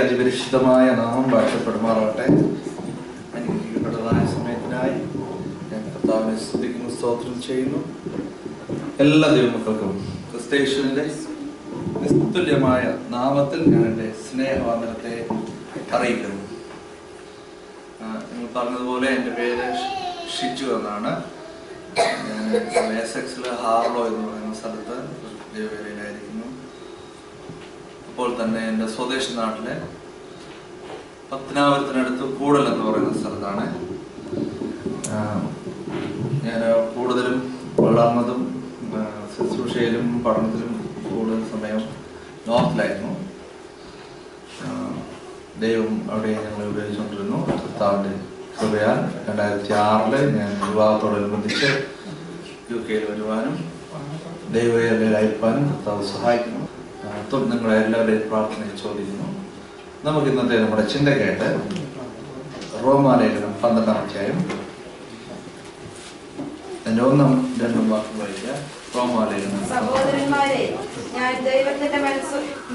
അതിപരിശുദ്ധമായ നാമം വാഴ്ത്തപ്പെടുമാറാകട്ടെ. അനുഗ്രഹിക്കപ്പെട്ടതായ സമയത്തിനായി ഞാൻ കർത്താവിനെ സ്തുതിക്കുന്നു, സ്തോത്രം ചെയ്യുന്നു. എല്ലാ ദൈവമക്കൾക്കും ക്രിസ്തയേശുവിന്റെ നിസ്തുല്യമായ നാമത്തിൽ ഞാൻ എൻ്റെ സ്നേഹവന്ദനത്തെ അറിയിക്കുന്നു. നിങ്ങൾ പറഞ്ഞതുപോലെ എൻ്റെ പേര് ഷിജു എന്നാണ്. ഞാൻ എസെക്സിൽ ഹാർലോ എന്ന് പറയുന്ന സ്ഥലത്ത് ദൈവവേലയിലായിരിക്കുന്നു. അപ്പോൾ തന്നെ എൻ്റെ സ്വദേശ നാട്ടിലെ പത്തനാപുരത്തിനടുത്ത് കൂടൽ എന്ന് പറയുന്ന സ്ഥലത്താണ് ഞാൻ കൂടുതലും വളർന്നതും ശുശ്രൂഷയിലും പഠനത്തിലും കൂടുതൽ സമയം നോർത്തിലായിരുന്നു. ദൈവം അവിടെ ഞങ്ങൾ ഉപയോഗിച്ചുകൊണ്ടിരുന്നു. കർത്താവിൻ്റെ കൃപയാൽ 2006 ഞാൻ വിവാഹത്തോടനുബന്ധിച്ച് UK വരുവാനും ദൈവവേലയിൽ അയപ്പാനും കർത്താവ് സഹായിക്കുന്നു. നിങ്ങളെ എല്ലാവരുടെയും പ്രാർത്ഥനയിൽ ചോദിക്കുന്നു. നമുക്ക് ഇന്നത്തെ നമ്മുടെ ചിന്ത കേട്ട് റോമാലേഖനം 12-ാം അധ്യായം 1-2 വാക്യം വായിക്കാം. റോമാലേഖനം. സഹോദരന്മാരെ, ഞാൻ ദൈവത്തിന്റെ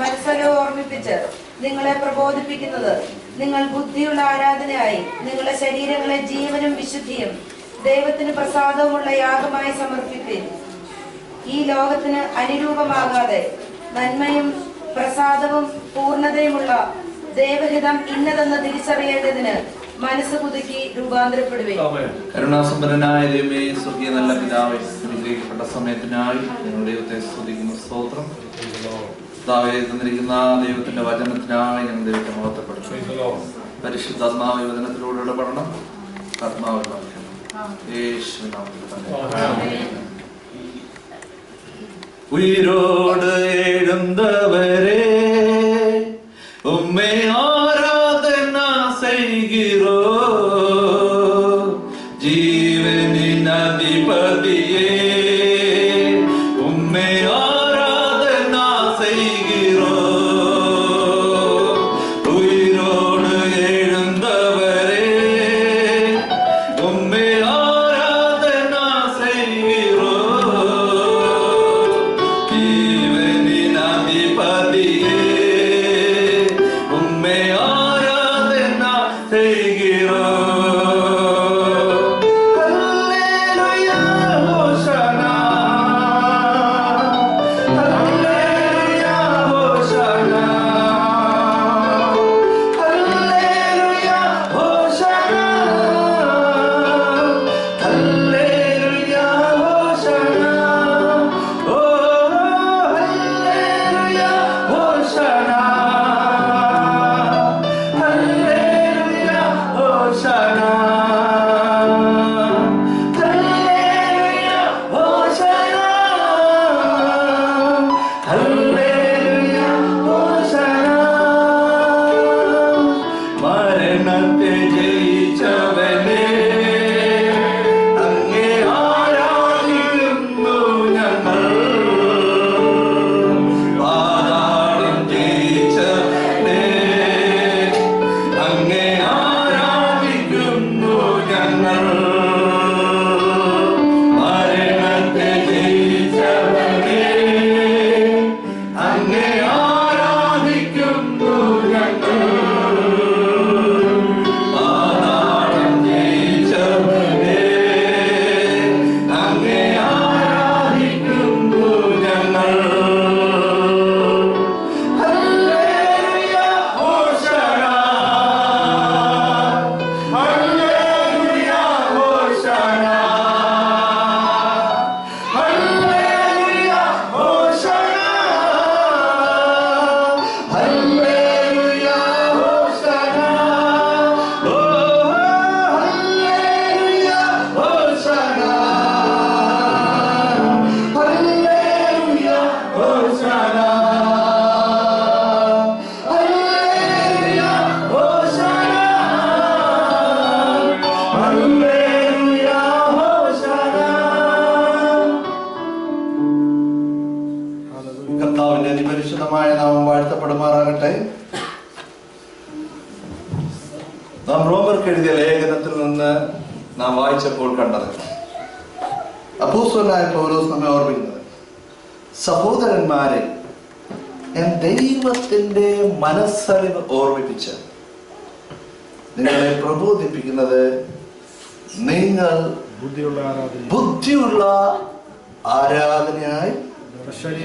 മത്സരം ഓർമ്മിപ്പിച്ച് നിങ്ങളെ പ്രബോധിപ്പിക്കുന്നത്, നിങ്ങൾ ബുദ്ധിയുള്ള ആരാധനയായി നിങ്ങളുടെ ശരീരങ്ങളെ ജീവനും വിശുദ്ധിയും ദൈവത്തിന് പ്രസാദവുമുള്ള യാഗമായി സമർപ്പിപ്പിൻ. ഈ ലോകത്തിന് അനുരൂപമാകാതെ നന്മയും പ്രസാദവും പൂർണ്ണതയുമുള്ള ദൈവഹിതം ഇന്നതെന്ന് തിരിച്ചറിയേണ്ടതിന് മനസ്സ് പുതുക്കി രൂപാന്തരപ്പെടുവേ. കരുണാസമ്പന്നനായ ദൈവമേ, സ്വർഗീയ നല്ല പിതാവേ, അനുഗ്രഹിക്കപ്പെട്ട സമയത്തിനായി ഞങ്ങൾ ദൈവത്തെ സ്തുതിക്കുന്നു, സ്തോത്രം. പിതാവേ, തന്നിരിക്കുന്ന ദൈവത്തിന്റെ വചനത്തിനായി ഞങ്ങൾ ദൈവത്തെ മഹത്വപ്പെടുത്തുന്നു. പരിശുദ്ധാത്മാവ് വചനത്തിലൂടെ ഇടപെടണം. ആത്മാവിൽ വായിക്കണം. യേശുവിൻ നാമത്തിൽ തന്നെ. உயிரோடு எழுந்தவரே, உம்மை ஆராதனா செய்கிறோ. ஜீவனின் அதிபதியே, உம்மை ஆராதனா செய்கிறோ. உயிரோடு எழுந்தவரே, உம்மை ஆராதனா செய்கிறோ. കർത്താവിന്റെ അതിപരിശുദ്ധമായ നാമം വാഴ്ത്തപ്പെടുമാറാകട്ടെ. നാം റോമർക്ക് എഴുതിയ ലേഖനത്തിൽ നിന്ന് നാം വായിച്ചപ്പോൾ കണ്ടത്, അപ്പോസ്തലനായ പൗലോസ് നമ്മെ ഓർമ്മിക്കുന്നത്, സഹോദരന്മാരെ, ഞാൻ ദൈവത്തിന്റെ മനസ്സറിവ് ഓർമ്മിപ്പിച്ച് നിങ്ങളെ പ്രബോധിപ്പിക്കുന്നത് നിങ്ങൾ ബുദ്ധിയുള്ള ആരാധനയായി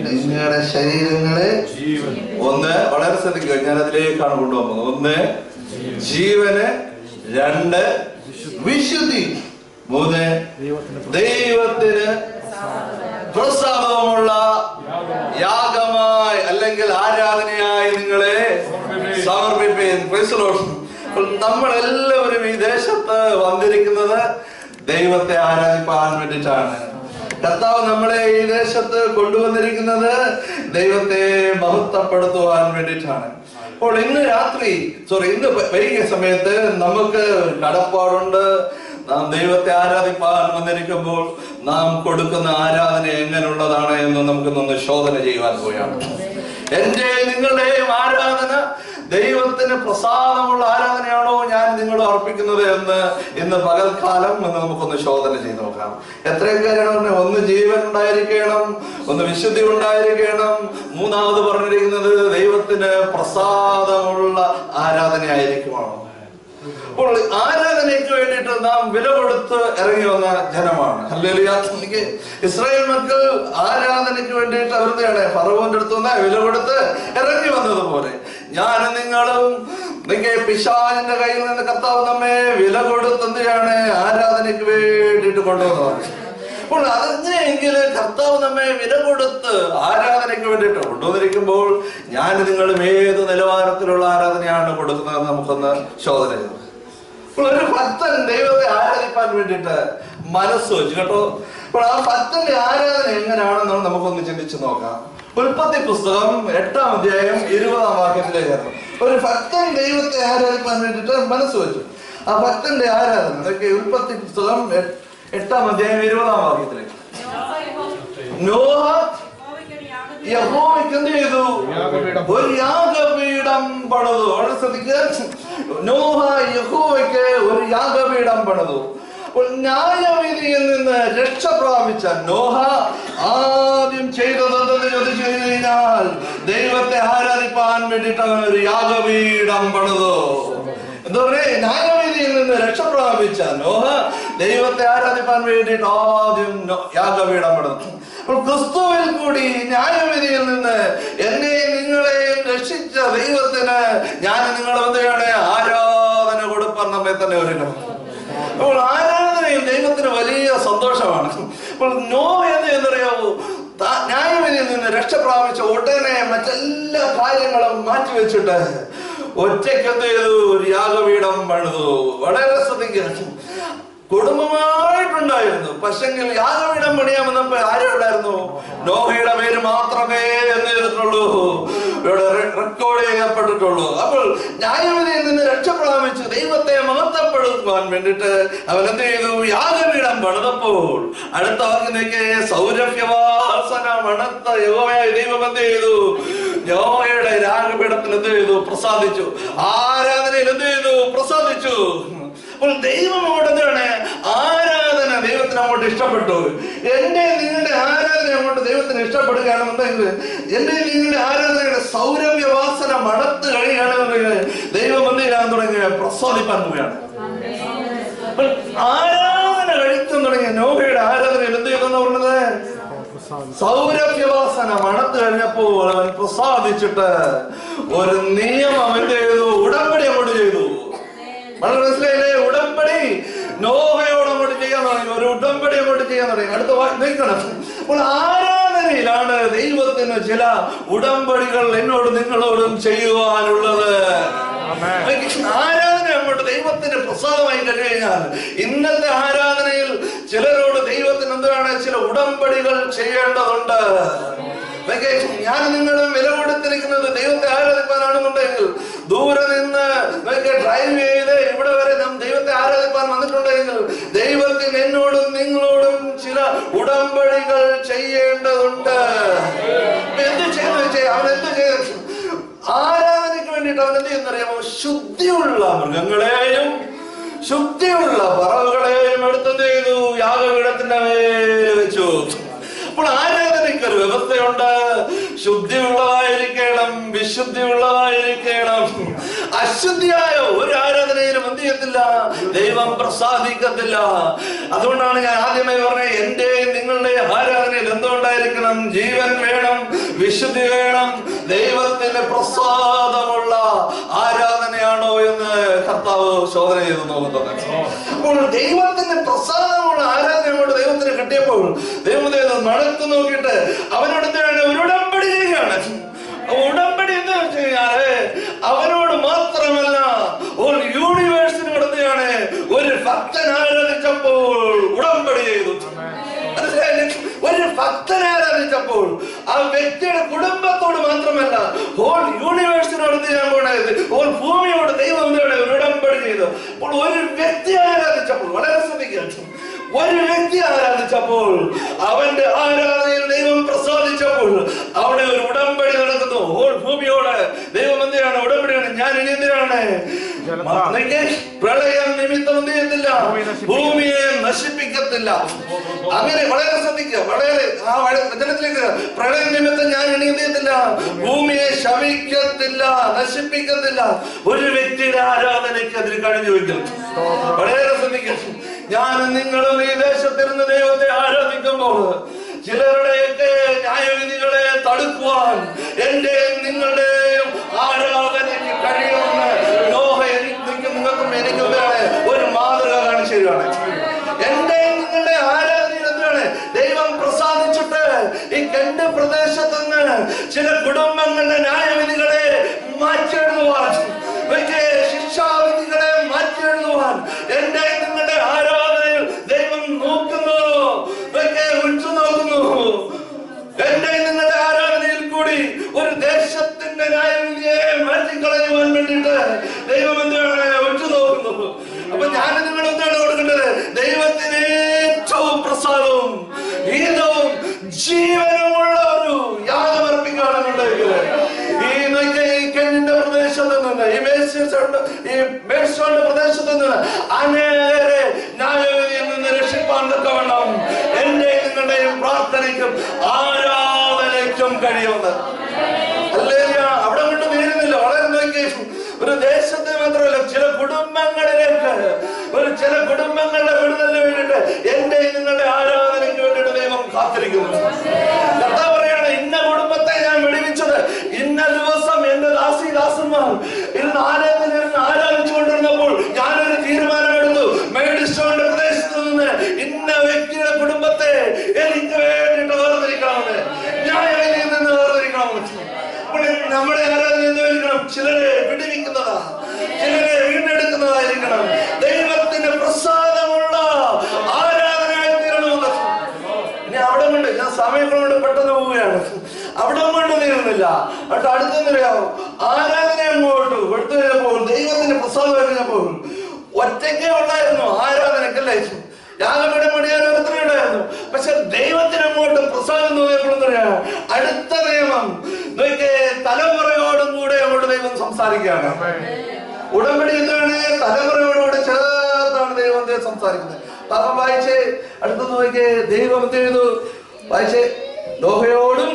നിങ്ങളുടെ ശരീരങ്ങളെ ഒന്ന് വളരെ ശ്രദ്ധിക്കുക, ഞാൻ അതിലേക്കാണ് കൊണ്ടുപോകുന്നത്. ഒന്ന് ജീവന്, രണ്ട് വിശുദ്ധി, മൂന്ന് ദൈവത്തിന് പ്രസാദമുള്ള യാഗമായി അല്ലെങ്കിൽ ആരാധനയായി നിങ്ങളെ സമർപ്പിപ്പീൻ. നമ്മളെല്ലാവരും ഈ ദേശത്ത് വന്നിരിക്കുന്നത് ദൈവത്തെ ആരാധിപ്പാൻ വേണ്ടിയിട്ടാണ്. കർത്താവ് നമ്മളെ ഈ ദേശത്ത് കൊണ്ടുവന്നിരിക്കുന്നത് ദൈവത്തെ മഹത്വപ്പെടുത്തുവാൻ വേണ്ടിയിട്ടാണ്. അപ്പോൾ ഇന്ന് വൈകിയ സമയത്ത് നമുക്ക് കടപ്പാടുണ്ട്. നാം ദൈവത്തെ ആരാധിപ്പാൻ വന്നിരിക്കുമ്പോൾ നാം കൊടുക്കുന്ന ആരാധന എങ്ങനെയുള്ളതാണ് എന്ന് നമുക്കൊന്ന് ശോധന ചെയ്യുവാൻ പോയാണ്. എന്റെ നിങ്ങളുടെയും ആരാധന ദൈവത്തിന് പ്രസാദമുള്ള ആരാധനയാണോ ഞാൻ നിങ്ങൾ അർപ്പിക്കുന്നത് എന്ന് ഇന്ന് പകൽക്കാലം എന്ന് നമുക്കൊന്ന് ശോധന ചെയ്ത് നോക്കാം. എത്രയൊക്കെയാണ്? ഒന്ന് ജീവൻ ഉണ്ടായിരിക്കണം, ഒന്ന് വിശുദ്ധി ഉണ്ടായിരിക്കണം, മൂന്നാമത് പറഞ്ഞിരിക്കുന്നത് ദൈവത്തിന് പ്രസാദമുള്ള ആരാധനയായിരിക്കുമാണോ. അപ്പോൾ ആരാധനയ്ക്ക് വേണ്ടിയിട്ട് നാം വില കൊടുത്ത് ഇറങ്ങി വന്ന ജനമാണ്. ഹല്ലേലൂയ. ഇസ്രായേൽ മക്കൾ ആരാധനയ്ക്ക് വേണ്ടിയിട്ട് അവരുടെ ഫറവോന്റെ അടുത്ത് നിന്ന് വില കൊടുത്ത് ഇറങ്ങി വന്നതുപോലെ ഞാനും നിങ്ങളും പിശാചിന്റെ കയ്യിൽ നിന്ന് കർത്താവ് നമ്മെ വില കൊടുത്ത് എന്തിനാണ് ആരാധനയ്ക്ക് വേണ്ടിയിട്ട് കൊണ്ടുവന്നത്. അപ്പോൾ അതങ്ങനെയെങ്കിൽ കർത്താവ് നമ്മെ വില കൊടുത്ത് ആരാധനയ്ക്ക് വേണ്ടിയിട്ട് കൊണ്ടുവന്നിരിക്കുമ്പോൾ ഞാൻ നിങ്ങളും ഏത് നിലവാരത്തിലുള്ള ആരാധനയാണ് കൊടുക്കുന്നത് നമുക്കൊന്ന് ശോധന ചെയ്തു. ഒരു ഭക്തൻ ദൈവത്തെ ആരാധിക്കാൻ വേണ്ടിയിട്ട് മനസ്സ് വെച്ചു കേട്ടോ. അപ്പോൾ ആ ഭക്തന്റെ ആരാധന എങ്ങനെയാണെന്ന് നമുക്കൊന്ന് ചിന്തിച്ചു നോക്കാം. ഉൽപ്പത്തി പുസ്തകം 8-ാം അധ്യായം 20-ാം വാക്യത്തിലേക്ക്. ഒരു ഭക്തൻ ദൈവത്തെ ആരാധിക്കാൻ വേണ്ടിയിട്ട് മനസ്സ് വെച്ചു. ആ ഭക്തന്റെ ആരാധന അതൊക്കെ ഉൽപ്പത്തി പുസ്തകം 8-ാം അധ്യായം 20-ാം വാക്യത്തിലേക്ക്. നോഹ യഹോവയ്ക്ക് എന്ത് ചെയ്തു? ഒരു യാഗപീഠം പണിതു. വളരെ ശ്രദ്ധിക്കുക. നോഹ യഹോവയ്ക്ക് ഒരു യാഗപീഠം പണിതു. അപ്പോൾ ന്യായവിധിയിൽ നിന്ന് രക്ഷ പ്രാപിച്ച നോഹ ആദ്യം ചെയ്തതെന്ന് ചോദിച്ചു കഴിഞ്ഞാൽ ദൈവത്തെ ആരാധിപ്പാൻ വേണ്ടിയിട്ട് അവൻ ഒരു യാഗപീഠം പണിതു. എന്താ പറയുക? ന്യായവിധിയിൽ നിന്ന് രക്ഷ പ്രാപിച്ച നോഹ ദൈവത്തെ ആരാധിപ്പാൻ വേണ്ടിയിട്ട് ആദ്യം യാഗപീഠം പണിതു. അപ്പോൾ ക്രിസ്തുവിൽ കൂടി ന്യായവിധിയിൽ നിന്ന് എന്നെയും നിങ്ങളെയും രക്ഷിച്ച ദൈവത്തിന് ഞാൻ നിങ്ങളെ എന്താണ് ആരാധന കൊടുപ്പാൻ നമ്മെ തന്നെ ഒരുക്കണം. അപ്പോൾ ആരാധനയും ദൈവത്തിന് വലിയ സന്തോഷമാണ്. അപ്പോൾ നോഹ എന്നറിയാവൂ, ന്യായവിധിയിൽ നിന്ന് രക്ഷ പ്രാപിച്ച ഉടനെ മറ്റെല്ലാ കാര്യങ്ങളും മാറ്റിവെച്ചിട്ട് ഒറ്റയ്ക്ക് എന്ത് ചെയ്തു? ഒരു യാഗപീഠം പണിതു. വളരെ ശ്രദ്ധിക്കുക. കുടുംബമായിട്ടുണ്ടായിരുന്നു, പക്ഷെങ്കിൽ യാഗപീഠം പണിയാൻ വന്നപ്പോ ആരും ഉണ്ടായിരുന്നു? നോഹയുടെ പേര് മാത്രമേ എന്ത് ചെയ്തിട്ടുള്ളൂ, ഇവിടെ റെക്കോർഡ് ചെയ്യപ്പെട്ടിട്ടുള്ളൂ. അപ്പോൾ ന്യായവിധിയിൽ നിന്ന് രക്ഷ പ്രാപിച്ച് ദൈവത്തെ മഹത്വപ്പെടുത്തുവാൻ വേണ്ടിയിട്ട് അവൻ എന്ത് ചെയ്തു? യാഗപീഠം പണിതപ്പോൾ അടുത്ത വാക്കിലേക്ക് സൗരഭ്യവാസന മണത്ത യഹോവയായ ദൈവം എന്ത് ചെയ്തു? നോഹയുടെ യാഗപീഠത്തിൽ എന്ത് ചെയ്തു? പ്രസാദിച്ചു. ആരാധനയിൽ എന്ത് ചെയ്തു? പ്രസാദിച്ചു. അപ്പോൾ ദൈവം അങ്ങോട്ട് എന്താണ്? ആരാധന ദൈവത്തിന് അങ്ങോട്ട് ഇഷ്ടപ്പെട്ടു. എന്റെ നിങ്ങളുടെ ആരാധന അങ്ങോട്ട് ദൈവത്തിന് ഇഷ്ടപ്പെടുകയാണെന്നുണ്ടെങ്കിൽ, എന്റെ നിങ്ങളുടെ ആരാധനയുടെ സൗരഭ്യവാസന മണത്ത് കഴിയുകയാണെന്നുണ്ടെങ്കിൽ ദൈവം എന്ത് ചെയ്യാൻ തുടങ്ങി? പ്രസാദിപ്പാൻ പോവുകയാണ്. ആരാധന കഴിക്കാൻ തുടങ്ങിയ നോഹയുടെ ആരാധനയിൽ എന്ത് ചെയ്തെന്ന് പറഞ്ഞത്? സൗരഭ്യവാസന മണത്ത് കഴിഞ്ഞപ്പോൾ അവൻ പ്രസാദിച്ചിട്ട് ഒരു നിയമം എന്ത് ചെയ്തു? ഉടമ്പടി അങ്ങോട്ട് ചെയ്തു. വളരെ മനസ്സിലായില്ലേ? ഉടമ്പടി നോഹയോട് അങ്ങോട്ട് ചെയ്യാൻ തുടങ്ങി. ഒരു ഉടമ്പടി അങ്ങോട്ട് ചെയ്യാൻ തുടങ്ങി. അടുത്ത നിൽക്കണം. അപ്പോൾ ആരാധനയിലാണ് ദൈവത്തിന് ചില ഉടമ്പടികൾ എന്നോട് നിങ്ങളോടും ചെയ്യുവാനുള്ളത്. ആരാധന അങ്ങോട്ട് ദൈവത്തിന് പ്രസാദമായി കഴിഞ്ഞാൽ ഇന്നത്തെ ആരാധനയിൽ ചിലരോട് ദൈവത്തിന് എന്താണ്? ചില ഉടമ്പടികൾ ചെയ്യേണ്ടതുണ്ട്. ഞാൻ നിങ്ങളും വില കൊടുത്തിരിക്കുന്നത് ദൈവത്തെ ആരാധിപ്പാനാണെന്നുണ്ടെങ്കിൽ ദൂരെ നിന്ന് ഡ്രൈവ് ചെയ്ത് ഇവിടെ വരെ നാം ദൈവത്തെ ആരാധിപ്പാൻ വന്നിട്ടുണ്ടെങ്കിൽ ദൈവത്തിന് എന്നോടും നിങ്ങളോടും ചില ഉടമ്പടികൾ ചെയ്യേണ്ടതുണ്ട്. എന്ത് ചെയ്തു? അവൻ എന്ത് ചെയ്തു? ആരാധനയ്ക്ക് വേണ്ടിയിട്ട് അവൻ എന്ത് ചെയ്യുന്നറിയാമോ? ശുദ്ധിയുള്ള മൃഗങ്ങളെയും ശുദ്ധിയുള്ള പറവുകളെയും എടുത്തെന്ത് ചെയ്തു? യാഗപീഠത്തിന്റെ മേൽ വെച്ചു. അപ്പോൾ ആരാധനയ്ക്ക് ഒരു വ്യവസ്ഥയുണ്ട്. ശുദ്ധിയുള്ളതായിരിക്കണം, വിശുദ്ധിയുള്ളതായിരിക്കണം. അശുദ്ധിയായ ഒരു ആരാധനയിലും എന്ത് ചെയ്യത്തില്ല, ദൈവം പ്രസാദിക്കത്തില്ല. അതുകൊണ്ടാണ് ഞാൻ ആദ്യമേ പറഞ്ഞത്, എന്റെ നിങ്ങളുടെ ആരാധനയിൽ എന്തുകൊണ്ടായിരിക്കണം? ജീവൻ വേണം, വിശുദ്ധി വേണം, ദൈവത്തിന് പ്രസാദമുള്ള ആരാധനയാണോ എന്ന് കർത്താവ് ശോധന ചെയ്ത് നോക്കുന്നത്. അപ്പോൾ ദൈവത്തിന് പ്രസാദമുള്ള ആരാധന കൊണ്ട് ദൈവത്തിന് കിട്ടിയപ്പോൾ ദൈവം നടത്തു നോക്കിയിട്ട് അവനോട് എന്താണ് ഒരു ഉടമ്പടി ചെയ്യുകയാണ്. ഉടമ്പടി എന്ന് വെച്ച് കഴിഞ്ഞാല് അവനോട് മാത്രമല്ല, ഒരു യൂണിവേഴ്സിനോട് എന്താണ് ഒരു ഭക്തൻ ആരാധിച്ചപ്പോൾ ഉടമ്പടി ചെയ്തു. ഒരു ഭക്തനെ ആരാധിച്ചപ്പോൾ ആ വ്യക്തിയുടെ കുടുംബത്തോട് മാത്രമല്ല, ഹോൾ യൂണിവേഴ്സിനോട് എന്ത് ചെയ്യാൻ പോണത്, ഹോൾ ഭൂമിയോട് ദൈവം ഒരു ഉടമ്പടി ചെയ്തു. അപ്പോൾ ഒരു വ്യക്തി ആരാധിച്ചപ്പോൾ, വളരെ ശ്രദ്ധിക്കുക, ഒരു വ്യക്തി ആരാധിച്ചപ്പോൾ അവന്റെ ആരാധനയിൽ ദൈവം പ്രസാദിച്ചപ്പോൾ അവിടെ ഒരു ഉടമ്പടി നടക്കുന്നു. ഹോൾ ഭൂമിയോട് ദൈവം എന്തിനാണ് ഉടമ്പടിയാണ്? ഞാൻ ഇനി എന്തിനാണ്? പ്രളയം നിമിത്തം എന്ത് ചെയ്യത്തില്ല, ഭൂമിയെ നശിപ്പിക്കത്തില്ല. അങ്ങനെ വളരെ ശ്രദ്ധിക്കുക, വളരെ ആ വചനത്തിലേക്ക്, പ്രളയം നിമിത്തം ഞാൻ ഇനി എന്ത് ചെയ്യത്തില്ല, ഭൂമിയെ ശമിക്കത്തില്ല, നശിപ്പിക്കത്തില്ല. ഒരു വ്യക്തിയുടെ ആരാധനയ്ക്ക് അതിന് കഴിഞ്ഞു വയ്ക്കും. വളരെ ശ്രദ്ധിക്കുക, ഞാനും നിങ്ങളും ഈ ദേശത്തിരുന്ന് ദൈവത്തെ ആരാധിക്കുമ്പോൾ ചിലരുടെയൊക്കെ ന്യായവിധികളെ തടുക്കുവാൻ എന്റെ നിങ്ങളുടെയും ആരാധനയ്ക്ക് കഴിയുമെന്ന് നോഹ നിങ്ങൾക്കും എനിക്കും ഒരു മാതൃക കാണിച്ചു തരികയാണ്. എന്റെ നിങ്ങളുടെ ആരാധനയിൽ എന്താണ് ദൈവം പ്രസാദിച്ചിട്ട് ഈ കെണ്ട് പ്രദേശത്ത് നിന്ന് ചില കുടുംബങ്ങളുടെ ന്യായവിധികളെ മാറ്റിയെഴുതുവാൻ, ശിക്ഷാവിധികളെ മാറ്റിയെഴുതുവാൻ എന്റെ നിങ്ങളുടെ ആരാധനയിൽ ദൈവം നോക്കുന്നു, ഉറ്റുനോക്കുന്നു. എന്റെ നിങ്ങളുടെ ആരാധനയിൽ കൂടി ഒരു ദേശത്തിന്റെ ന്യായവിധിയെ മാറ്റിക്കളയുവാൻ വേണ്ടിയിട്ട് ദൈവം എന്താണ് ഉറ്റുനോക്കുന്നു. അപ്പൊ ഞാൻ നിങ്ങൾ എന്താണ് കൊടുക്കേണ്ടത്? ദൈവത്തിന് ഏറ്റവും പ്രസാദവും ഗീതവും ജീവനുമുള്ള ഒരു യാഗമർപ്പിക്കുകയാണെന്നുണ്ടെങ്കിൽ ഈ കെന്നിന്റെ പ്രദേശത്ത് നിന്ന്, ഈ മേഴ്സോന്റെ പ്രദേശത്ത് നിന്ന് അനേകരെ ന്യായവിധിയിൽ നിന്ന് രക്ഷിപ്പാൻ തക്കവണ്ണം എന്റെ നിങ്ങളുടെയും പ്രാർത്ഥനയ്ക്കും ആരാധനയ്ക്കും കഴിയുമെന്ന്. അല്ലേലൂയ. അവിടെ കൊണ്ട് തീരുന്നില്ല. വളരെ നോക്കി, ഒരു ദേശത്തെ മാത്രമല്ല, ചില കുടുംബങ്ങളിലേക്ക്, ചില കുടുംബങ്ങളുടെ വിടുതലിന് വേണ്ടിയിട്ട് എന്റെ നിങ്ങളുടെ ആരാധനയ്ക്ക് വേണ്ടിയിട്ട് ദൈവം കാത്തിരിക്കുന്നു. കർത്താവ് പറയാണ്, ഇന്ന കുടുംബത്തെ ഞാൻ വിടുവിച്ചത് ഇന്ന ദിവസം എന്റെ ദാസന്മാർ ഇരുന്ന് ആരാധിച്ചു കൊണ്ടിരുന്നപ്പോൾ ഞാനൊരു തീരുമാനമെടുത്തു. മേഡിസ്റ്റോന്റെ പ്രദേശത്ത് നിന്ന് ഇന്ന വ്യക്തിയുടെ കുടുംബത്തെ എനിക്ക് വേണ്ടിയിട്ട് വേർതിരിക്കണമെന്ന്, ന്യായവിധിയിൽ നിന്ന് വേർതിരിക്കണമെന്ന്. നമ്മുടെ ആരാധന എന്തായിരിക്കണം? ചിലരെ വിടുവിക്കുന്നതാ, ചിലരെ വീണ്ടെടുക്കുന്നതായിരിക്കണം. ദൈവത്തിന് പ്രസാദമുള്ള ആരാധനയായി തീരണമെന്ന്. ഇനി അവിടെ കൊണ്ട് ഞാൻ സമയം കൊണ്ട് പെട്ടെന്ന് പോവുകയാണ്. അവിടെ കൊണ്ട് തീരുന്നില്ല. എന്നിട്ട് അടുത്തെന്നറിയാമോ, ആരാധന അങ്ങോട്ട് എടുത്തു കഴിഞ്ഞപ്പോൾ ദൈവത്തിന് പ്രസാദം കഴിഞ്ഞപ്പോൾ ഒറ്റയ്ക്കേ ഉള്ളായിരുന്നു ആരാധനക്കല്ലേ, യാഗപീഠം പണിയാൻ ഒരുത്തരേ ഉണ്ടായിരുന്നു. പക്ഷെ ദൈവത്തിന് അങ്ങോട്ട് പ്രസാദം തോന്നിയപ്പോൾ അടുത്ത നിയമം തലമുറയോടും കൂടെ അങ്ങോട്ട് ദൈവം സംസാരിക്കുകയാണ്. ഉടമ്പടി എന്താണ്? തലമുറയോടുകൂടെ ചേർത്താണ് ദൈവത്തെ സംസാരിക്കുന്നത്. അപ്പം വായിച്ചേ, അടുത്ത് നോക്കിയേ, ദൈവം എന്ത് ചെയ്തു? വായിച്ചേ, നോഹയോടും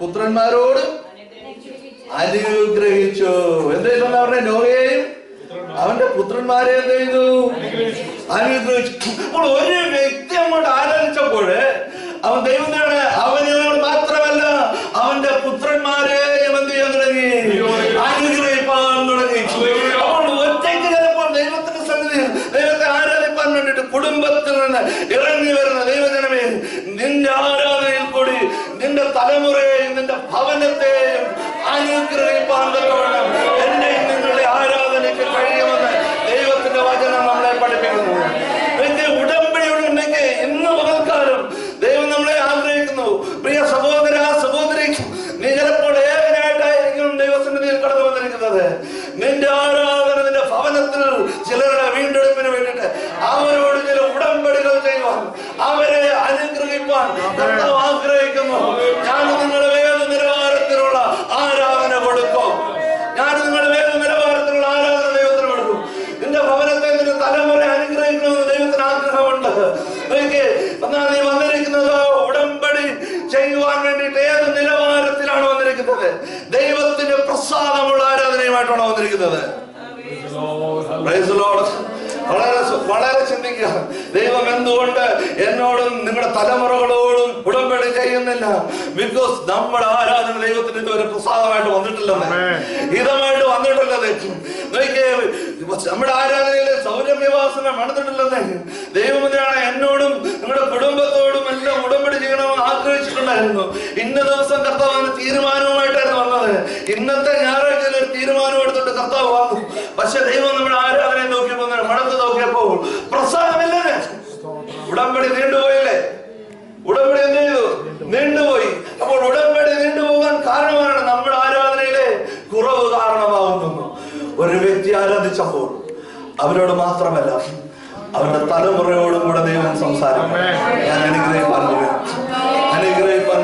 പുത്രന്മാരോടും അനുഗ്രഹിച്ചു. എന്താ പറഞ്ഞ? നോഹയെയും അവന്റെ പുത്രന്മാരെ എന്ത് ചെയ്തു? അനുഗ്രഹിച്ചു. അപ്പോൾ ഒരു വ്യക്തി അങ്ങോട്ട് ആരാധിച്ചപ്പോൾ അവൻ ദൈവത്തിനാണ്, അവനോട് മാത്രമല്ല അവന്റെ പുത്രന്മാരെയും എന്ത് ചെയ്യാൻ തുടങ്ങി? അനുഗ്രഹിപ്പാൻ തുടങ്ങി. അപ്പോൾ ഒറ്റയ്ക്ക് ചിലപ്പോൾ ദൈവത്തിന്റെ സന്നിധിയിൽ ദൈവത്തെ ആരാധിപ്പാൻ വേണ്ടിയിട്ട് കുടുംബത്തിൽ നിന്ന് ഇറങ്ങി വരുന്ന ദൈവജനമേ, നിന്റെ ആരാധനയിൽ കൂടി നിന്റെ തലമുറയെയും നിന്റെ ഭവനത്തെയും അനുഗ്രഹിപ്പാൻ തക്കവണ്ണം എന്റെ നിങ്ങളുടെ ആരാധനയ്ക്ക് കഴിയുമെന്ന് ദൈവത്തിന്റെ വചനം നമ്മളെ പഠിപ്പിക്കുന്നു. ഉടമ്പടിയുണ്ടെങ്കിൽ ഇന്ന് പകൽക്കാലം ദൈവം നമ്മളെ ആഗ്രഹിക്കുന്നു. പ്രിയ സഹോദര, സഹോദരി, നീ ചിലപ്പോൾ ഏകനായിട്ടായിരിക്കും ദൈവസന്നിധിയിൽ കടന്നു വന്നിരിക്കുന്നത്. നിന്റെ ആരാധന നിന്റെ ഭവനത്തിൽ ചിലരുടെ വീണ്ടെടുപ്പിന് വേണ്ടിയിട്ട് അവരോട് ചില ഉടമ്പടികൾ ചെയ്യുവാൻ, അവരെ അനുഗ്രഹിപ്പാൻ കർത്താവ് ആഗ്രഹിക്കുന്നു. ഞാൻ നിങ്ങളുടെ ഏത് നിലവാരത്തിലുള്ള ആരാധന കൊടുക്കും, ഞാൻ നിങ്ങളുടെ ഏത് നിലവാരത്തിലുള്ള ആരാധന ദൈവത്തിന് കൊടുക്കും. നിന്റെ ഭവനത്തെ നിന്റെ തലമുറ അനുഗ്രഹിക്കണമെന്ന് ദൈവത്തിന് ആഗ്രഹമുണ്ട്. എന്നാൽ നീ വന്നിരിക്കുന്നത് ഉടമ്പടി ചെയ്യുവാൻ വേണ്ടിയിട്ട് ഏത് നിലവാരത്തിലാണ് വന്നിരിക്കുന്നത്. വളരെ ചിന്തിക്കുക. ദൈവം എന്തുകൊണ്ട് എന്നോടും നിങ്ങളുടെ തലമുറകളോടും ഉടമ്പടി ചെയ്യുന്നില്ല? ബിക്കോസ് നമ്മുടെ ആരാധന ദൈവത്തിന് ഇതുവരെ പ്രസാദമായിട്ട് വന്നിട്ടില്ലെന്ന്, ഹിതമായിട്ട് വന്നിട്ടില്ലെന്ന്. നമ്മുടെ ആരാധനയിലെ സൗരഭ്യവാസന നടന്നിട്ടില്ലെന്ന്. ദൈവം എന്തിനാണ് എന്നോടും നിങ്ങളുടെ കുടുംബത്തോടും എല്ലാം ഉടമ്പടി ചെയ്യണമെന്ന് ആഗ്രഹിച്ചിട്ടുണ്ടായിരുന്നു. ഇന്ന ദിവസം കർത്താവ് തീരുമാനവുമായിട്ടായിരുന്നു വന്നത്. ഇന്നത്തെ ഞായറാഴ്ചയിൽ ഒരു തീരുമാനം എടുത്തിട്ട് കർത്താവ് വന്നു. പക്ഷെ ദൈവം നമ്മുടെ ആരാധനയെ നോക്കിയപ്പോൾ മണത്ത് നോക്കിയപ്പോൾ പ്രസാദമില്ലേ? ഉടമ്പടി നീണ്ടുപോയില്ലേ? ഉടമ്പടി എന്ത് ചെയ്തു? നീണ്ടുപോയി. അപ്പോൾ ഉടമ്പടി നീണ്ടുപോകാൻ കാരണമാണ് നമ്മുടെ ആരാധനയിലെ കുറവ് കാരണമാകുന്നു. ഒരു വ്യക്തി ആരാധിച്ചപ്പോൾ അവരോട് മാത്രമല്ല അവരുടെ തലമുറയോടും കൂടെ ദൈവം സംസാരിക്കും. ഞാൻ അനുഗ്രഹിപ്പാൻ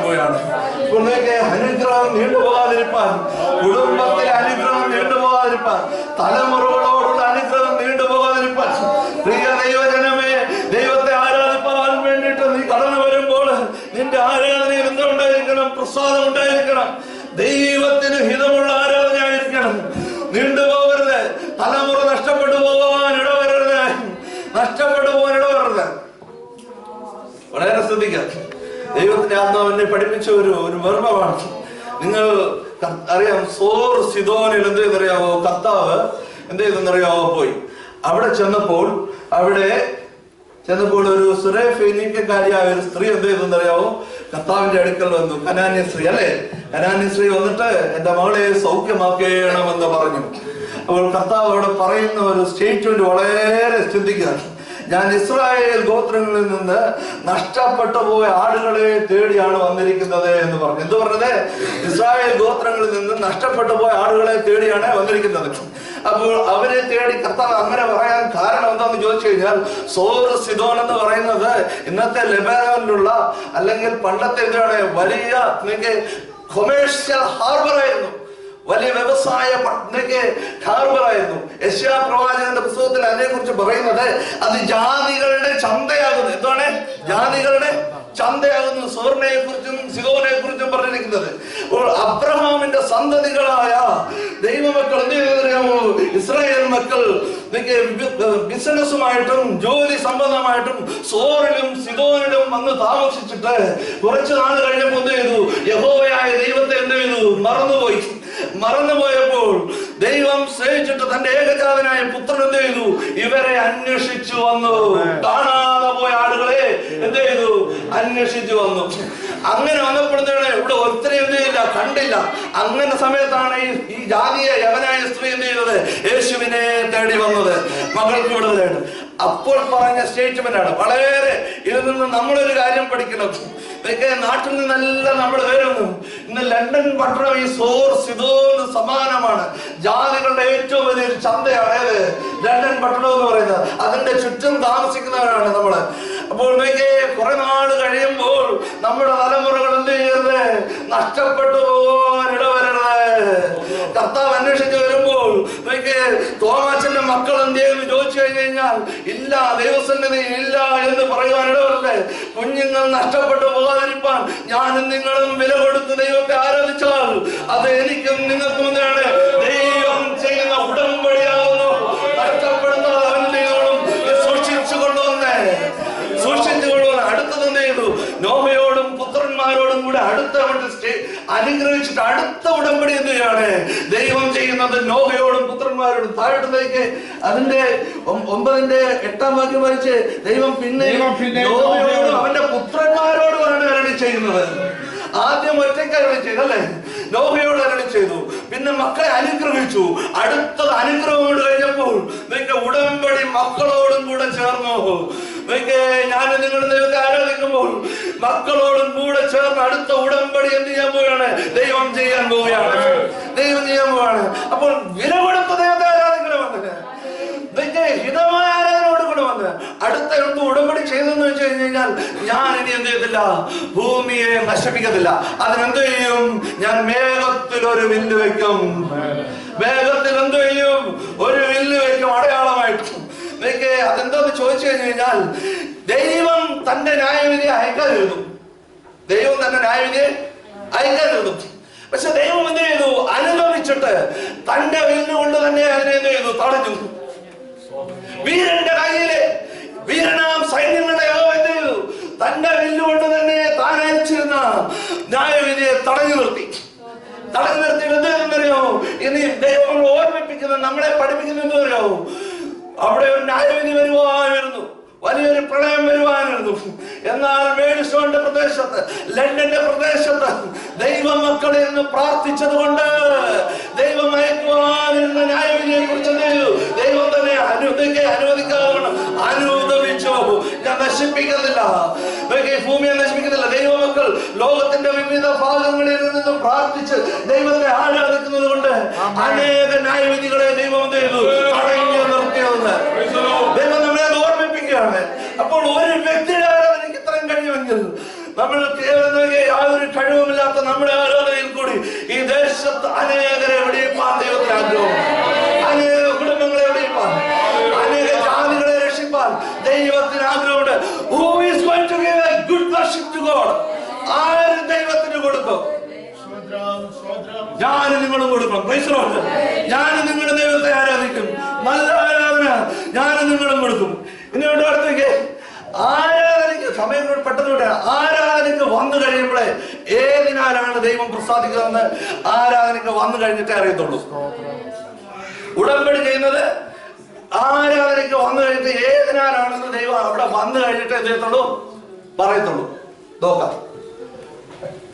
പോയാണ്. അനുഗ്രഹം നീണ്ടുപോകാതിരിപ്പാൻ, കുടുംബത്തിലെ അനുഗ്രഹം നീണ്ടുപോകാതിരിപ്പാൻ, തലമുറകളോടുള്ള അനുഗ്രഹം നീണ്ടുപോകാതിരിപ്പാൻ, പ്രിയ ദൈവജനമേ, ദൈവത്തെ ആരാധിപ്പാൻ വേണ്ടിയിട്ട് നീ കടന്നു വരുമ്പോൾ നിന്റെ ആരാധനയിൽ എന്തുണ്ടായിരിക്കണം? പ്രസാദം ഉണ്ടായിരിക്കണം. ദൈവത്തിന് ഹിതമുള്ള ആരാധനയായിരിക്കണം. നീണ്ടുപോകരുത്. തലമുറ നഷ്ടപ്പെട്ടു പോകാൻ ഇടവരരുത്. വളരെ ശ്രദ്ധിക്കുക. ദൈവത്തിന്റെ ആത്മാവിനെ പഠിപ്പിച്ച ഒരു മർമ്മമാണ്. നിങ്ങൾ അറിയാം, സോർ സിദോനിൽ എന്ത് ചെയ്തറിയാവോ? കർത്താവ് എന്ത് ചെയ്തെന്നറിയാവോ? പോയി അവിടെ ചെന്നപ്പോൾ ഒരു സുരേഫീനിക്കാരിയായ ഒരു സ്ത്രീ എന്ത് ചെയ്തെന്നറിയാവോ? കർത്താവിന്റെ അടുക്കൽ വന്നു. കനാന്യ സ്ത്രീ അല്ലേ? കനാന്യ സ്ത്രീ വന്നിട്ട് എന്റെ മകളെ സൗഖ്യമാക്കണമെന്ന് പറഞ്ഞു. അപ്പോൾ കർത്താവ് അവിടെ പറയുന്ന ഒരു സ്റ്റേറ്റ്മെന്റ് വളരെ ചിന്തിക്കുകയാണ്. ഞാൻ ഇസ്രായേൽ ഗോത്രങ്ങളിൽ നിന്ന് നഷ്ടപ്പെട്ടു പോയ ആടുകളെ തേടിയാണ് വന്നിരിക്കുന്നത് എന്ന് പറഞ്ഞു. എന്ത് പറഞ്ഞത്? ഇസ്രായേൽ ഗോത്രങ്ങളിൽ നിന്ന് നഷ്ടപ്പെട്ടു പോയ ആടുകളെ തേടിയാണ് വന്നിരിക്കുന്നത്. അപ്പോൾ അവരെ തേടി കർത്താവ് അങ്ങനെ പറയാൻ കാരണം എന്താന്ന് ചോദിച്ചു കഴിഞ്ഞാൽ, സോർ സിദോൻ എന്ന് പറയുന്നത് ഇന്നത്തെ ലെബനോനിലുള്ള അല്ലെങ്കിൽ പണ്ടത്തെ എന്താണ് വലിയ കൊമേഴ്ഷ്യൽ ഹാർബർ ആയിരുന്നു. വലിയ വ്യവസായ ഹാർബറായിരുന്നു. യെശയ്യാ പ്രവാചകന്റെ പുസ്തകത്തിൽ അതിനെക്കുറിച്ച് പറയുന്നത് അത് ജാതികളുടെ ചന്തയാകുന്നു. എന്താണ്? ജാതികളുടെ ചന്തയാകുന്നു. സോറിനെ കുറിച്ചും സിദോനെ കുറിച്ചും പറഞ്ഞിരിക്കുന്നത്. അബ്രഹാമിന്റെ സന്തതികളായ ദൈവമക്കൾ എന്ത് ചെയ്തറിയാമോ? ഇസ്രായേൽ മക്കൾ ബിസിനസ്സുമായിട്ടും ജോലി സംബന്ധമായിട്ടും സോറിലും സിദോനിലും വന്ന് താമസിച്ചിട്ട് കുറച്ചു നാൾ കഴിഞ്ഞപ്പോൾ എന്ത് ചെയ്തു? യഹോവയായ ദൈവത്തെ എന്ത് ചെയ്തു? മറന്നുപോയപ്പോൾ ദൈവം സ്നേഹിച്ചിട്ട് തന്റെ ഏകജാതനായ പുത്രൻ എന്ത് ചെയ്തു? ഇവരെ അന്വേഷിച്ചു വന്നു. കാണാതെ പോയ ആളുകളെ എന്ത് ചെയ്തു? അന്വേഷിച്ചു വന്നു. അങ്ങനെ വന്നപ്പോഴത്തേണ് ഇവിടെ ഒത്തിരി എന്ത് ചെയ്തില്ല, കണ്ടില്ല. അങ്ങനെ സമയത്താണ് ഈ ജാതീയ യവനായ സ്ത്രീ എന്ത് ചെയ്തത്? യേശുവിനെ തേടി വന്നത്, മകൾക്ക് വിടുതലാണ്. അപ്പോൾ പറഞ്ഞ സ്റ്റേറ്റ്മെന്റ് ആണ് വളരെ. ഇതിൽ നിന്ന് നമ്മളൊരു കാര്യം പഠിക്കണം. നാട്ടിൽ നിന്നെല്ലാം നമ്മൾ വരുന്നു. ഇന്ന് ലണ്ടൻ പട്ടണം ഈ സോർ സിദോന് സമാനമാണ്. ജാതികളുടെ ഏറ്റവും വലിയൊരു ചന്തയാണ് ഏത്? ലണ്ടൻ പട്ടണം എന്ന് പറയുന്നത്. അതിന്റെ ചുറ്റും താമസിക്കുന്നവരാണ് നമ്മള്. അപ്പോൾ കുറെ നാൾ കഴിയുമ്പോൾ നമ്മുടെ തലമുറകൾ എന്ത് ചെയ്യരുത്? നഷ്ടപ്പെട്ടു പോകാൻ ഇടവരരുത്. കർത്താവ് അന്വേഷിച്ച് വരുമ്പോൾ തോമാച്ചന്റെ മക്കൾ എന്ത് ചെയ്യുന്നു ചോദിച്ചു കഴിഞ്ഞാൽ, ഇല്ല, ദൈവസന്നിധി ഇല്ല എന്ന് പറയുവാൻ ഇടവരരുത്. കുഞ്ഞുങ്ങൾ നഷ്ടപ്പെട്ടു പോകാതിരിപ്പാൻ ഞാനും നിങ്ങളും വില കൊടുത്ത് ദൈവത്തെ ആരാധിച്ചാൽ അത് എനിക്കും നിങ്ങൾക്കും എന്താണ്? ദൈവം ചെയ്യുന്ന ഉടമ്പടിയാകുന്നു. നഷ്ടപ്പെടുന്നത് അവൻ ചെയ്തോളും. സൂക്ഷിച്ചുകൊള്ളുവന്നേ. അടുത്തത് എന്ത് ചെയ്തു? നോഹയോടും പുത്രന്മാരോടും കൂടെ അനുഗ്രഹിച്ചിട്ട് അടുത്ത ഉടമ്പടി എന്ത് ചെയ്യാണ് ദൈവം ചെയ്യുന്നത്? നോഹയോടും പുത്രന്മാരോടും. താഴോട്ടേക്ക് അതിന്റെ 9:8 വാക്യം വായിച്ച്, ദൈവം പിന്നെ നോഹയോടും അവന്റെ പുത്രന്മാരോടുമാണ് അരുളി ചെയ്യുന്നത്. ആദ്യം ഒറ്റയ്ക്ക് അരുളി ചെയ്തു അല്ലേ? നോഹയോട് അരുളി ചെയ്തു. പിന്നെ മക്കളെ അനുഗ്രഹിച്ചു. അടുത്തത് അനുഗ്രഹം കൊണ്ട് കഴിഞ്ഞപ്പോൾ ഉടമ്പടി മക്കളോടും കൂടെ ചേർന്നു. ഞാൻ നിങ്ങൾ ദൈവത്തെ ആരാധിക്കുമ്പോൾ മക്കളോടും കൂടെ ചേർന്ന് അടുത്ത ഉടമ്പടി എന്ത് ചെയ്യാൻ പോവുകയാണ്? ദൈവം ചെയ്യാൻ പോവുകയാണ്. അപ്പോൾ വില കൊടുത്ത ദൈവത്തെ ആരാധിക്കണമെന്ന് ഹിതമായ ആരാധനയോട് കൂടെ വന്ന് അടുത്ത എന്ത് ഉടമ്പടി ചെയ്തെന്ന് വെച്ച് കഴിഞ്ഞാൽ, ഞാൻ ഇനി എന്ത് ചെയ്തില്ല? ഭൂമിയെ നശിപ്പിക്കത്തില്ല. അതിനെന്ത് ചെയ്യും? ഞാൻ മേഘത്തിൽ ഒരു വില്ല് വെക്കും. മേഘത്തിൽ എന്ത് ചെയ്യും? ഒരു വില്ല് വെക്കും അടയാളമായിട്ട്. അതെന്താന്ന് ചോദിച്ചു കഴിഞ്ഞാൽ, ദൈവം തന്റെ ന്യായവിധി അയക്കാതിരുന്നു. പക്ഷെ ദൈവം എന്ത് ചെയ്തു? അനുഭവിച്ചിട്ട് തന്റെ വില്ലുകൊണ്ട് തന്നെ അതിനെ എന്ത് ചെയ്തു? തടഞ്ഞു. വീരന്റെ കയ്യില് വീരനാം സൈന്യങ്ങളുടെ എന്ത് ചെയ്തു? തന്റെ വില്ലുകൊണ്ട് തന്നെ താൻ അയച്ചിരുന്ന ന്യായവിധിയെ തടഞ്ഞു നിർത്തി. തടഞ്ഞു നിർത്തിയിട്ട് എന്തെന്നറിയോ? ഇനി ദൈവം ഓർമ്മിപ്പിക്കുന്നത്, നമ്മളെ പഠിപ്പിക്കുന്നത് എന്തറിയാവോ? അവിടെ ഒരു ന്യായവിധി വരുവായിരുന്നു, വലിയൊരു പ്രളയം വരുവാനിരുന്നു. എന്നാൽ മേഡിസ്റ്റോണിന്റെ പ്രദേശത്ത്, ലണ്ടന്റെ പ്രദേശത്ത് ദൈവമക്കളിൽ നിന്ന് പ്രാർത്ഥിച്ചത് കൊണ്ട് ദൈവം അയക്കുവാനിരുന്ന ന്യായവിധിയെ കുറിച്ച് ദൈവം തന്നെ അനുവദിക്കാതെ അനുവദിച്ചു. ഞാൻ നശിപ്പിക്കുന്നില്ല, ഭൂമിയെ നശിപ്പിക്കുന്നില്ല. ദൈവമക്കൾ ലോകത്തിന്റെ വിവിധ ഭാഗങ്ങളിൽ നിന്നും പ്രാർത്ഥിച്ച് ദൈവത്തെ ആരാധിക്കുന്നത് കൊണ്ട് അനേക ന്യായവിധികളെ ദൈവം ചെയ്തു തടഞ്ഞു നിർത്തിയതെന്ന് ദൈവം നമ്മളെ അത് ഓർമ്മിപ്പിക്കുകയാണ്. അപ്പോൾ ഒരു വ്യക്തിയുടെ ആരാധനയ്ക്ക് ഇത്രയും കഴിയുമെങ്കിൽ നമ്മൾ യാതൊരു കഴിവുമില്ലാത്ത നമ്മുടെ ആരാധനയിൽ കൂടി ഈ ദേശത്ത് അനേകരെ വെടിയിപ്പാൻ ദൈവത്തിന് ആഗ്രഹം, അനേക കുടുംബങ്ങളെ വെടിയിപ്പാൻ, അനേക ജാതികളെ രക്ഷിപ്പാൻ ദൈവത്തിന് ആഗ്രഹമുണ്ട്. Who is going to give a good worship to God? ആര് ദൈവത്തിന് കൊടുക്കും? ഞാനും നിങ്ങളും കൊടുക്കണം. Praise Lord. ഞാനും നിങ്ങളുടെ ദൈവത്തെ ആരാധിക്കും. നല്ല ആരാധന ഞാനും നിങ്ങളും കൊടുക്കും. ഇനിയോട്ട് അടുത്തേക്ക് ആരാധനയ്ക്ക് സമയം പെട്ടെന്ന് വിട്ട ആരാധനയ്ക്ക് വന്നു കഴിയുമ്പോഴേ ഏതിനാലാണ് ദൈവം പ്രസാദിക്കുന്നതെന്ന് ആരാധനയ്ക്ക് വന്നു കഴിഞ്ഞിട്ടേ അറിയത്തുള്ളൂ. ഉടമ്പടി ചെയ്യുന്നത് ആരാധനയ്ക്ക് വന്നു കഴിഞ്ഞിട്ട് ഏതിനാലാണെന്ന് ദൈവം അവിടെ വന്നു കഴിഞ്ഞിട്ട് എന്ത് ചെയ്യത്തുള്ളൂ? പറയത്തുള്ളൂ. നോക്കാം.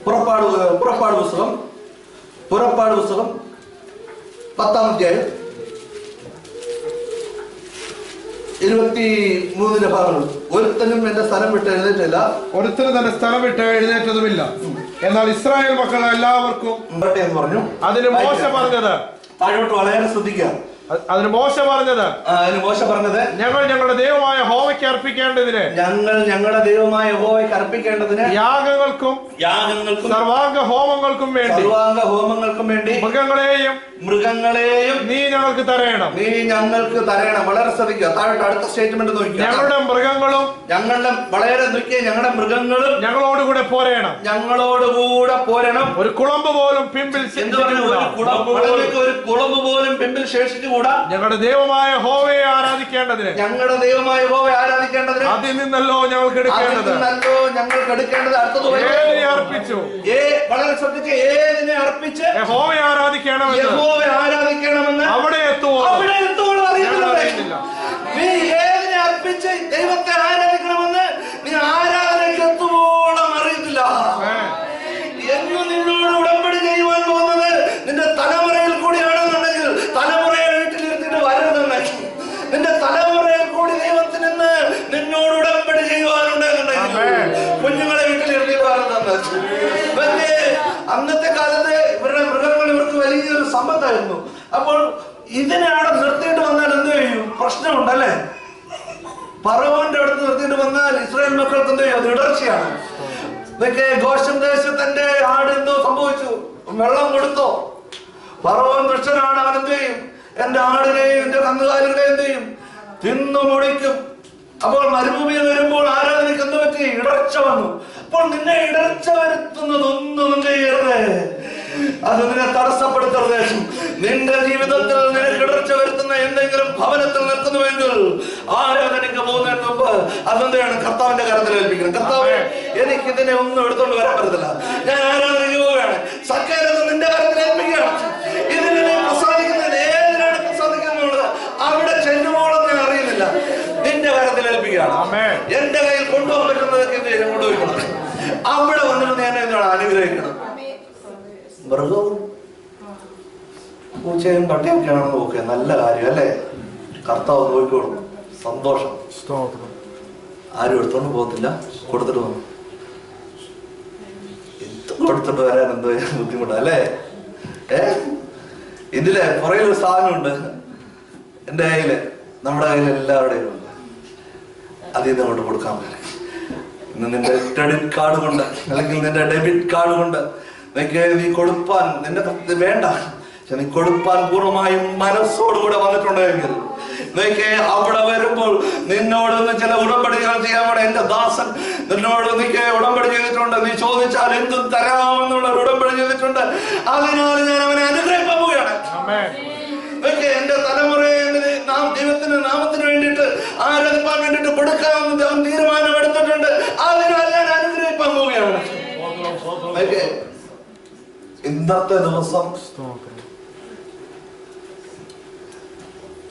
പുറപ്പാട് പുസ്തകം 10-ാം അധ്യായം 23 ഭാഗങ്ങൾ. ഒരുത്തനും എന്റെ സ്ഥലം വിട്ട് എഴുന്നേറ്റില്ല, ഒരുത്തനും തന്റെ സ്ഥലം വിട്ട് എഴുന്നേറ്റതുമില്ല. എന്നാൽ ഇസ്രായേൽ മക്കൾ എല്ലാവർക്കും എന്ന് പറഞ്ഞു. അതിന് മോശ പറഞ്ഞത്, താഴോട്ട് വളരെ ശ്രദ്ധിക്കുക. അതിന് മോശ പറഞ്ഞത് ഞങ്ങൾ ഞങ്ങളുടെ ദൈവമായ യഹോവയ്ക്ക് അർപ്പിക്കേണ്ടതിന് യാഗങ്ങൾക്കും സർവാംഗ ഹോമങ്ങൾക്കും വേണ്ടി മൃഗങ്ങളെയും നീ ഞങ്ങൾക്ക് തരയണം. വളരെ ശ്രദ്ധിക്കുക. താഴോട്ട് അടുത്ത സ്റ്റേറ്റ്മെന്റ് നോക്കി. ഞങ്ങളുടെ മൃഗങ്ങളും ഞങ്ങളോടുകൂടെ പോരേണം. ഒരു കുളമ്പ് പോലും പിമ്പിൽ ശേഷിച്ചു. ഞങ്ങളുടെ ദൈവമായ യഹോവയെ ആരാധിക്കേണ്ടതിന് അതിൽ നിന്നല്ലോ ഞങ്ങൾക്ക് എടുക്കേണ്ടത്. ഏതിനെ അർപ്പിച്ചു? യഹോവയെ ആരാധിക്കണമെന്ന് അവിടെ എത്തുവോളം അറിയുന്നില്ല. നീ ഏതിനെ അർപ്പിച്ച് ദൈവത്തെ ആരാധിക്കണമെന്ന് നീ ആരാധനയ്ക്ക് എത്തുവോളം അറിയത്തില്ല. എന്നും നിന്നോട് ഉടമ്പടി ചെയ്യുവാൻ പോകുന്നത് നിന്റെ തലമുറയിൽ കൂടിയാണെന്നുണ്ടെങ്കിൽ തലമുറയെ വീട്ടിലിരുത്തിട്ട് വരരുതെന്ന്. നിന്റെ തലമുറയിൽ കൂടി ദൈവത്തിന് നിന്നോട് ഉടമ്പടി ചെയ്യുവാനുണ്ടെന്നുണ്ടെങ്കിൽ കുഞ്ഞുങ്ങളെ വീട്ടിലിരുത്തിട്ട് വരരുതെന്ന്. അന്നത്തെ കാലത്ത് ഇവരുടെ മൃഗങ്ങൾ ഇവർക്ക് വലിയൊരു സമ്പത്തായിരുന്നു. അപ്പോൾ ഇതിനെ അവിടെ നിർത്തിയിട്ട് വന്നാൽ എന്ത് ചെയ്യും? പ്രശ്നമുണ്ടല്ലേ? ഫറവോന്റെ അടുത്ത് നിർത്തിയിട്ട് വന്നാൽ ഇസ്രായേൽ മക്കൾക്ക് എന്ത് ചെയ്യും? അത് ഇടർച്ചയാണ്. ഇതൊക്കെ ഗോശൻ ദേശത്തിന്റെ ആട് എന്തോ സംഭവിച്ചു, വെള്ളം കൊടുത്തോ? ഫറവോൻ ദുഷ്ടനാണ്, അവൻ എന്ത് ചെയ്യും? എന്റെ ആടിനെയും എന്റെ കന്നുകാലികളെയും എന്ത് ചെയ്യും? തിന്നു മുടിക്കും. അപ്പോൾ മരുഭൂമിയിൽ വരുമ്പോൾ ആരാധനയ്ക്ക് എന്ത് പറ്റി? ഇടർച്ച വന്നു. അപ്പോൾ നിന്നെ ഇടർച്ച വരുത്തുന്നതൊന്നും എന്ത് ചെയ്യരുത്, അത് നിന്നെ തടസ്സപ്പെടുത്തരുത്. നിന്റെ ജീവിതത്തിൽ നിനക്ക് ഇടർച്ച വരുത്തുന്ന എന്തെങ്കിലും ഭവനത്തിൽ നിൽക്കുന്നുവെങ്കിൽ ആരാധനയ്ക്ക് പോകുന്നതിന് മുമ്പ് അതെന്താണ്? കർത്താവിന്റെ കരത്തിൽ ഏൽപ്പിക്കണം. കർത്താവ്, എനിക്ക് ഇതിനെ ഒന്നും എടുത്തോണ്ട് വരാൻ പറ്റത്തില്ല, ഞാൻ ആരാധനയ്ക്ക് പോവുകയാണ്. സകലത നിന്റെ കരത്തിൽ ഏൽപ്പിക്കുകയാണ്. ഇതിനെ പ്രസാദിക്കുന്നത് ഏതിനാണ് പ്രസാദിക്കുന്നത് അവിടെ ചെല്ലുമ്പോഴും ഞാൻ അറിയുന്നില്ല. നിന്റെ കരത്തിൽ ഏൽപ്പിക്കുകയാണ്. എന്റെ കയ്യിൽ കൊണ്ടുപോകാൻ പറ്റുന്നതൊക്കെ എന്ത് ചെയ്യും? കൊണ്ടുപോയിക്കണം. അവിടെ വന്നിട്ട് ഞാൻ എന്താണ്? അനുഗ്രഹിക്കണം. മൃഗവും പൂച്ചയും പട്ടിയൊക്കെയാണെന്ന് നോക്കുക, നല്ല കാര്യം അല്ലേ? കർത്താവ് നോക്കിക്കോളും. സന്തോഷം. ആരും എടുത്തോണ്ട് പോകത്തില്ല. കൊടുത്തിട്ട് വന്നു. കൊടുത്തിട്ട് വരാൻ എന്തോ ബുദ്ധിമുട്ടാ അല്ലേ? ഇതിലെ പുറകിലൊരു സാധനമുണ്ട് എന്റെ കയ്യില്, നമ്മുടെ കയ്യിൽ എല്ലാവരുടെയും ഉണ്ട്. അതിൽ നിന്ന് അങ്ങോട്ട് കൊടുക്കാൻ പറ്റില്ല. ഇന്ന് നിന്റെ ക്രെഡിറ്റ് കാർഡ് കൊണ്ട് അല്ലെങ്കിൽ നിന്റെ ഡെബിറ്റ് കാർഡ് കൊണ്ട് നീ കൊടുപ്പാൻ നിന്റെ വേണ്ട, പക്ഷെ നീ കൊടുപ്പാൻ പൂർണ്ണമായും മനസ്സോടുകൂടെ വന്നിട്ടുണ്ടെങ്കിൽ നോക്കേ, അവിടെ വരുമ്പോൾ നിന്നോട് ചില ഉടമ്പടികൾ ചെയ്യാൻ വേണ്ടി എന്റെ ദാസൻ നിന്നോട് ഉടമ്പടി ചെയ്തിട്ടുണ്ട്. നീ ചോദിച്ചാൽ എന്തും തരാമെന്നുള്ള ഉടമ്പടി ചെയ്തിട്ടുണ്ട്. അതിനാൽ ഞാൻ അവനെ അനുഗ്രഹിക്കാൻ പോവുകയാണ്. എന്റെ തലമുറയെ ദൈവത്തിന്റെ നാമത്തിന് വേണ്ടിയിട്ട് ആരാധിക്കാൻ വേണ്ടിയിട്ട് കൊടുക്കാമെന്ന് അവൻ തീരുമാനമെടുത്തിട്ടുണ്ട്. അതിനാൽ ഞാൻ അനുഗ്രഹിക്കാൻ പോവുകയാണ്. ഇന്നത്തെ ദിവസം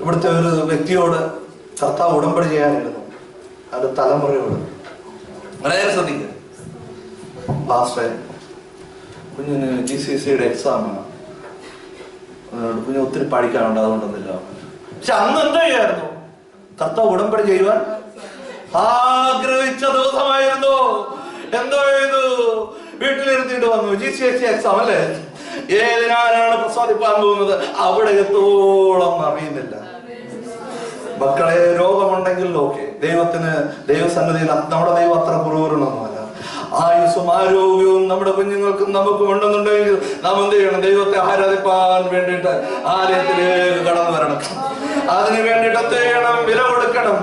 ഇവിടുത്തെ ഒരു വ്യക്തിയോട് കർത്താവ് ഉടമ്പടി ചെയ്യാനിരുന്നു. അത് തലമുറയോട് വളരെ ശ്രദ്ധിക്കുക. പാസ്റ്റർ, കുഞ്ഞിന് GCSEയുടെ എക്സാമാണ്, കുഞ്ഞ് ഒത്തിരി പഠിക്കാനുണ്ട്, അതുകൊണ്ടൊന്നില്ല. പക്ഷെ അന്ന് എന്താ ചെയ്യായിരുന്നു? കർത്താവ് ഉടമ്പടി ചെയ്യുവാൻ ആഗ്രഹിച്ച ദിവസമായിരുന്നു. എന്തോ ചെയ്തു? വീട്ടിലിരുത്തിയിട്ട് വന്നു. GCSE എക്സാം അല്ലേ? ഏതിനാലാണ് പ്രസാദിപ്പാൻ പോകുന്നത് അവിടെ എത്തോളം അറിയുന്നില്ല. മക്കളെ, രോഗമുണ്ടെങ്കിൽ ഓക്കെ, ദൈവസന്നിധിയിൽ നമ്മുടെ ദൈവം അത്ര കുറവൊന്നുമല്ല. ആയുസ്സും ആരോഗ്യവും നമ്മുടെ കുഞ്ഞുങ്ങൾക്കും നമുക്കും ഉണ്ടെന്നുണ്ടെങ്കിൽ നാം എന്ത് ചെയ്യണം? ദൈവത്തെ ആരാധിപ്പാൻ വേണ്ടിയിട്ട് ആലയത്തിലേക്ക് കടന്നു വരണം. അതിനു വേണ്ടിയിട്ട് എന്ത് ചെയ്യണം? വില കൊടുക്കണം.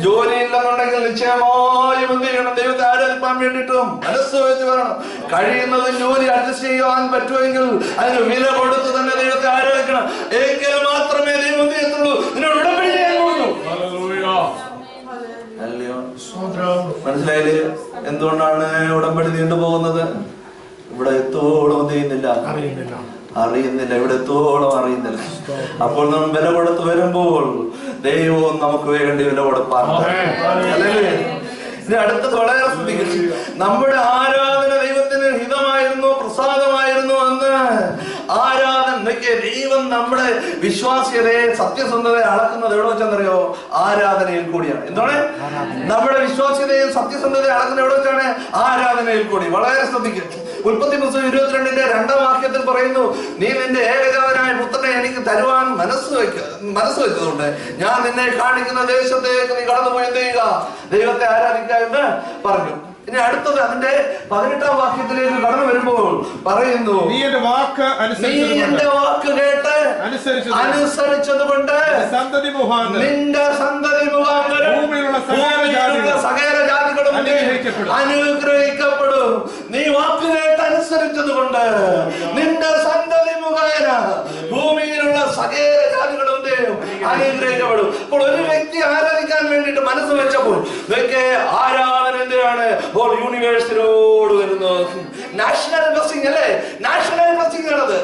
ജോലി ഇല്ലെന്നുണ്ടെങ്കിൽ നിശ്ചയമായും എന്ത് ചെയ്യണം? ദൈവത്തെ ആരാധിപ്പാൻ വേണ്ടിയിട്ടും മനസ്സ് വെച്ച് വരണം. കഴിയുന്നതും ജോലി അഡ്ജസ്റ്റ് ചെയ്യാൻ പറ്റുമെങ്കിൽ അതിന് വില കൊടുത്ത് തന്നെ ദൈവത്തെ ആരാധിക്കണം. എങ്കിൽ മാത്രമേ ദൈവം എന്ത് ചെയ്യത്തുള്ളൂ? നിന്നോട് ഉടമ്പടി ചെയ്യാൻ പോകുന്നു. മനസ്സിലായില്ലേ? എന്തുകൊണ്ടാണ് ഉടമ്പടി നീണ്ടുപോകുന്നത്? ഇവിടെ എത്തോളം ചെയ്യുന്നില്ല, അറിയുന്നില്ല, ഇവിടെ എത്തോളം അറിയുന്നില്ല. അപ്പോൾ നാം വില കൊടുത്ത് വരുമ്പോൾ ദൈവവും നമുക്ക് വേണ്ടി വില കൊടുപ്പാൻ. ഇനി അടുത്തത് വളരെ ശ്രദ്ധിക്കുന്നു. നമ്മുടെ ആരാധന ദൈവത്തിന് ഹിതമായിരുന്നു, പ്രസാദമായിരുന്നു. അന്ന് ആരാധന ദൈവം നമ്മുടെ വിശ്വാസ്യതയെ, സത്യസന്ധതയെ അളക്കുന്നത് എവിടെ വെച്ചെന്നറിയോ? ആരാധനയിൽ കൂടിയാണ്. എന്താണ്? നമ്മുടെ വിശ്വാസ്യതയും സത്യസന്ധതയെ അളക്കുന്നത് എവിടെ വെച്ചാണ്? ആരാധനയിൽ കൂടി. വളരെ ശ്രദ്ധിക്കും. ഉൽപ്പത്തി പുസ്തകം 22-ന്റെ 2-ാം വാക്യത്തിൽ പറയുന്നു, നീ നിന്റെ ഏകജാതനായ പുത്രനെ എനിക്ക് തരുവാൻ മനസ്സ് വെച്ചതുകൊണ്ട് ഞാൻ നിന്നെ കാണിക്കുന്ന ദേശത്തേക്ക് നീ കടന്നുപോയി എന്ത് ചെയ്യുക? ദൈവത്തെ ആരാധിക്കുക എന്ന് പറഞ്ഞു. ഇനി അടുത്തത് അതിന്റെ 18-ാം വാക്യത്തിലേക്ക് കടന്നു വരുമ്പോൾ പറയുന്നു, നീ എന്റെ വാക്ക് കേട്ട് അനുസരിച്ചതുകൊണ്ട് നിന്റെ സന്തതി മുഖാന്തരം സകല ജാതികളും അനുഗ്രഹിക്കപ്പെടും. നീ വാക്ക് കേട്ട് അനുസരിച്ചതുകൊണ്ട് നിന്റെ സന്തതി മുഖേന ഭൂമിയിലുള്ള സകല ജാതികളും അനുഗ്രഹിക്കപ്പെടും. അപ്പോൾ ഒരു വ്യക്തി ആരാധിക്കാൻ വേണ്ടിയിട്ട് മനസ്സ് വെച്ചപ്പോൾ ആരാധന എന്തിനാണ്? ഹോൾ യൂണിവേഴ്സിനോട് വരുന്നു. നാഷണൽ ബ്ലെസ്സിംഗ് അല്ലേ? നാഷണൽ ബ്ലെസ്സിംഗ് ആണത്.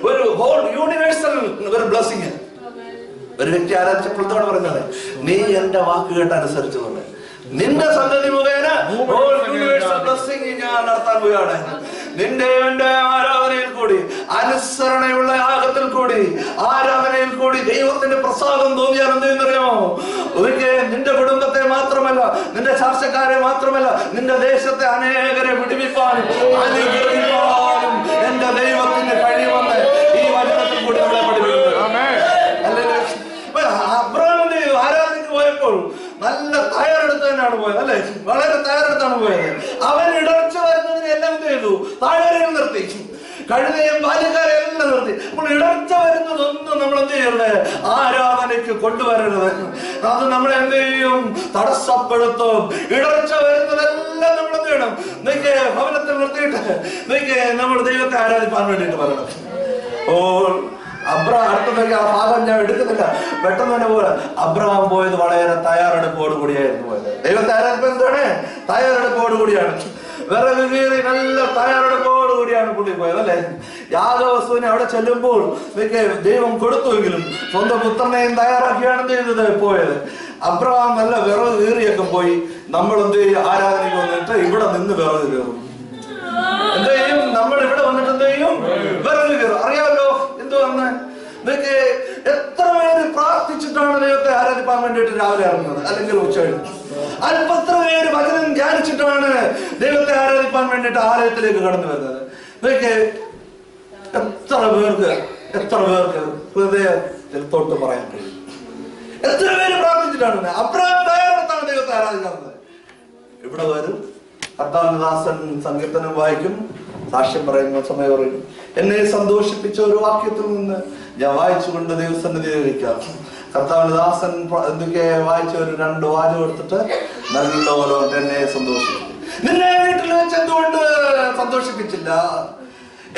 ഒരു ഹോൾ യൂണിവേഴ്സൽ ഒരു ബ്ലെസ്സിംഗ്. ഒരു വ്യക്തി ആരാധിച്ചപ്പോഴത്തോടെ പറയുന്നത്, നീ എന്റെ വാക്ക് കേട്ട് അനുസരിച്ചതുകൊണ്ട് നിന്റെ സന്തതി മുഖേന യൂണിവേഴ്സൽ ബ്ലെസ്സിംഗ് ഞാൻ നടത്താൻ പോവുകയാണ്. നിന്റെ എന്റെ ആരാധനയിൽ കൂടി, അനുസരണയുള്ള യാഗത്തിൽ കൂടി, ആരാധനയിൽ കൂടി ദൈവത്തിന്റെ പ്രസാദം തോന്നിയാൽ എന്ത് ചെയ്യുന്നറിയാമോ? ഒരിക്കൽ നിന്റെ കുടുംബത്തെ മാത്രമല്ല, നിന്റെ ചർച്ചക്കാരെ മാത്രമല്ല, നിന്റെ ദേശത്തെ അനേകരെ വിടുവിപ്പാനും അനുഗ്രഹിക്കാനും എന്റെ ദൈവത്തിന് കഴിയുമെന്ന് ഈ വചനത്തിൽ കൂടി നമ്മളെ പഠിപ്പിക്കുന്നു. അബ്രഹാമിന്റെ ആരാധനയ്ക്ക് പോയപ്പോൾ നല്ല തയ്യാറെടുത്ത് തന്നെയാണ് പോയത് അല്ലെ? വളരെ തയ്യാറെടുത്താണ് പോയത്. അവൻ ഇടർച്ച വരുന്നതിന് എല്ലാം എന്ത് ചെയ്തു? താഴ്വരയിൽ നിർത്തി. കഴുതയും ബാല്യക്കാരെ എല്ലാം നിർത്തി. അപ്പോൾ ഇടർച്ച വരുന്നതൊന്നും നമ്മൾ എന്ത് ചെയ്യരുത്? ആരാധനയ്ക്ക് കൊണ്ടുവരരുത്. അത് നമ്മളെ എന്ത് ചെയ്യും? തടസ്സപ്പെടുത്തും. ഇടർച്ച വരുന്നതെല്ലാം നമ്മൾ എന്ത് ചെയ്യണം? ഭവനത്തിൽ നിർത്തിയിട്ട് നമ്മൾ ദൈവത്തെ ആരാധിക്കാൻ വേണ്ടിയിട്ട് പറയണം. അടുത്തതൊക്കെ ആ ഭാഗം ഞാൻ എടുക്കുന്നില്ല, പെട്ടെന്ന് തന്നെ പോലെ അബ്രഹാം പോയത് വളരെ തയ്യാറെടുപ്പോട് കൂടിയായിരുന്നു പോയത്. ദൈവത്തെ ആരാധിക്കാൻ എന്താണ്? തയ്യാറെടുപ്പോട് കൂടിയാണ്. വിറക് കീറി നല്ല തയ്യാറെടുപ്പോട് കൂടിയാണ് പുള്ളി പോയത് അല്ലെ? യാഗവസ്തുവിനെ അവിടെ ചെല്ലുമ്പോൾ ദൈവം കൊടുത്തുവെങ്കിലും സ്വന്തം പുത്രനെയും തയ്യാറാക്കിയാണ് എന്ത് ചെയ്തത്? പോയത്. അബ്രഹാം നല്ല വിറക് കീറിയൊക്കെ പോയി. നമ്മൾ എന്ത് ചെയ്യും? ആരാധനയ്ക്ക് വന്നിട്ട് ഇവിടെ നിന്ന് വിറക് കീറും. എന്ത് ചെയ്യും? നമ്മൾ ഇവിടെ വന്നിട്ട് എന്ത് ചെയ്യും? വിറക് കീറും. അറിയാമല്ലോ എന്തുവന്ന്? എത്ര പേര് പ്രാർത്ഥിച്ചിട്ടാണ് ദൈവത്തെ ആരാധിക്കാൻ വേണ്ടിയിട്ട് രാവിലെ ഇറങ്ങുന്നത്, അല്ലെങ്കിൽ ഉച്ചകഴിഞ്ഞ്? അല്പത്ര പേര് വചനം ധ്യാനിച്ചിട്ടാണ് ദൈവത്തെ ആരാധിക്കാൻ വേണ്ടിയിട്ട് ആലയത്തിലേക്ക് കടന്നു വരുന്നത്. എത്ര പേർക്ക് ഹൃദയത്തിൽ തൊട്ട് പറയാൻ കഴിയും? എത്ര പേര് പ്രാർത്ഥിച്ചിട്ടാണ്? അബ്രഹാം തയ്യാറെടുത്താണ് ദൈവത്തെ ആരാധിക്കുന്നത്. ഇവിടെ വരും, കർത്താവിന്റെ ദാസൻ സങ്കീർത്തനം വായിക്കും, സാക്ഷ്യം പറയുന്ന സമയം പറയും, എന്നെ സന്തോഷിപ്പിച്ച ഒരു വാക്യത്തിൽ നിന്ന് ഞാൻ വായിച്ചുകൊണ്ട് ദൈവസന്നിധിയിലിരിക്കാം. കർത്താവിന്റെ ദാസൻ എന്തൊക്കെ വായിച്ച ഒരു 2 വാചകം എടുത്തിട്ട് നല്ലോണം തന്നെ സന്തോഷിച്ചു. നിന്നെ വീട്ടിൽ വെച്ച് എന്തുകൊണ്ട് സന്തോഷിപ്പിച്ചില്ല?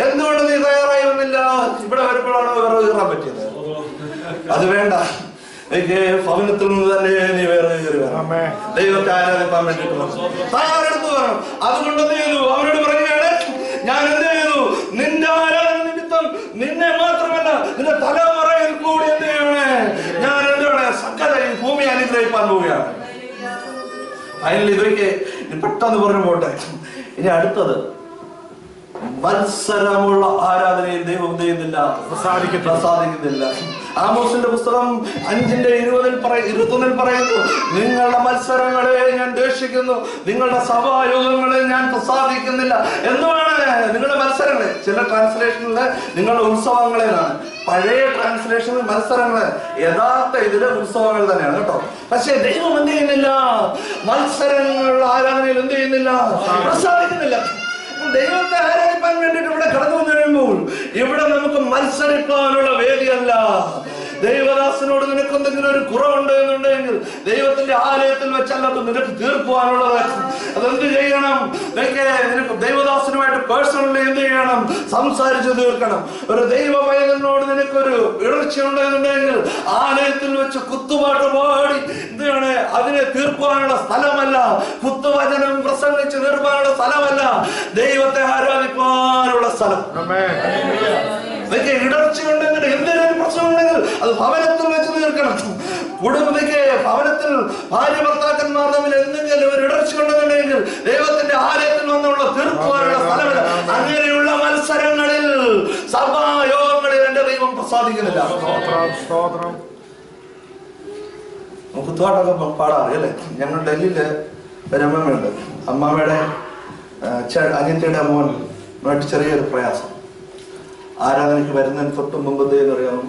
എന്തുകൊണ്ട് നീ തയ്യാറായി വന്നില്ല? ഇവിടെ വരുമ്പോഴാണ് വേറെ കയറാൻ പറ്റിയത്. അത് വേണ്ട, ഭവനത്തിൽ നിന്ന് തന്നെ നീ വേറെ കയറി വരണം. ദൈവത്തെ ആരാധിക്കാൻ വേണ്ടിട്ട് തയ്യാറെടുത്ത് വരണം. അതുകൊണ്ട് എന്ത് ചെയ്തു? അവരോട് പറയുകയാണ്, ഞാൻ എന്ത് ചെയ്തു? നിന്റെ ആരാധന നിമിത്തം നിന്നെ മാത്രമല്ല നിന്റെ തലമുറയിൽ കൂടി എന്ത് ചെയ്യണേ, ഞാൻ എന്താണ് സകല ഈ ഭൂമി അനുഗ്രഹിക്കാൻ പോവുകയാണ്. അതിൽ ഇതൊക്കെ പെട്ടെന്ന് പറഞ്ഞു പോട്ടെ. ഇനി അടുത്തത്, മത്സരമുള്ള ആരാധനയിൽ ദൈവം ചെയ്യുന്നില്ല, പ്രസാദിക്കുന്നില്ല. ആമോസിന്റെ പുസ്തകം 5:20-21 പറയുന്നു, നിങ്ങളുടെ മത്സരങ്ങളെ ഞാൻ ദ്വേഷിക്കുന്നു, നിങ്ങളുടെ സഭായോഗങ്ങളെ ഞാൻ പ്രസാദിക്കുന്നില്ല. എന്തുവാണ് നിങ്ങളുടെ മത്സരങ്ങളെ? ചില ട്രാൻസ്ലേഷനില് നിങ്ങളുടെ ഉത്സവങ്ങളെന്നാണ്, പഴയ ട്രാൻസ്ലേഷനിൽ മത്സരങ്ങള്, യഥാർത്ഥ ഇതിലെ ഉത്സവങ്ങൾ തന്നെയാണ് കേട്ടോ. പക്ഷെ ദൈവം എന്ത് ചെയ്യുന്നില്ല? മത്സരങ്ങളുള്ള ആരാധനയിൽ എന്ത് ചെയ്യുന്നില്ല? പ്രസാദിക്കുന്നില്ല. ദൈവത്തെ ആരാധിക്കാൻ വേണ്ടിട്ട് ഇവിടെ കടന്നു വന്നു കഴിയുമ്പോൾ ഇവിടെ നമുക്ക് മത്സരിക്കാനുള്ള വേദിയല്ല. ദൈവദാസനോട് നിനക്ക് എന്തെങ്കിലും ഒരു കുറവുണ്ട് എന്നുണ്ടെങ്കിൽ ദൈവത്തിന്റെ ആലയത്തിൽ വെച്ചല്ല അത് നിനക്ക് തീർക്കുവാനുള്ളത്. അതെന്ത് ചെയ്യണം? നിനക്ക് ദൈവദാസനുമായിട്ട് പേഴ്സണലി എന്ത് ചെയ്യണം? സംസാരിച്ച് തീർക്കണം. ഒരു ദൈവ പൈതലിനോട് നിനക്കൊരു ഇടർച്ചയുണ്ട് എന്നുണ്ടെങ്കിൽ ആലയത്തിൽ വെച്ച് കുത്തുപാട്ട് പാടി എന്താണ് അതിനെ തീർക്കുവാനുള്ള സ്ഥലമല്ല, കുത്തുവചനം പ്രസംഗിച്ച് തീർക്കാനുള്ള സ്ഥലമല്ല, ദൈവത്തെ ആരാധിക്കാനുള്ള സ്ഥലം. ഇടർച്ചയുണ്ടെങ്കിൽ എന്തെങ്കിലും പ്രശ്നമുണ്ടെങ്കിൽ അത് ഭവനത്തിൽ വെച്ച് തീർക്കണം. കുടുംബത്തിക്ക് ഭവനത്തിൽ ഭാര്യ ഭർത്താക്കന്മാർ തമ്മിൽ എന്തെങ്കിലും ഒരു ഇടർച്ച ഉണ്ടെന്നുണ്ടെങ്കിൽ ദൈവത്തിന്റെ ആലയത്തിൽ വന്നുള്ള തീർക്കുവാനുള്ള സ്ഥലമില്ല. അങ്ങനെയുള്ള മത്സരങ്ങളിൽ സഭായോഗങ്ങളിൽ എന്റെ ദൈവം പ്രസാദിക്കുന്നില്ല. കുത്തുപാട്ടൊക്കെ പാടാറിയല്ലേ? ഞങ്ങൾ ഡൽഹിയില് ഒരു അമ്മമ്മയുണ്ട്. അമ്മാമ്മയുടെ അനിയത്തിയുടെ മോൻ ചെറിയൊരു പ്രയാസം. ആരാധനയ്ക്ക് വരുന്നതിന് തൊട്ട് മുമ്പ് എന്നറിയാമോ,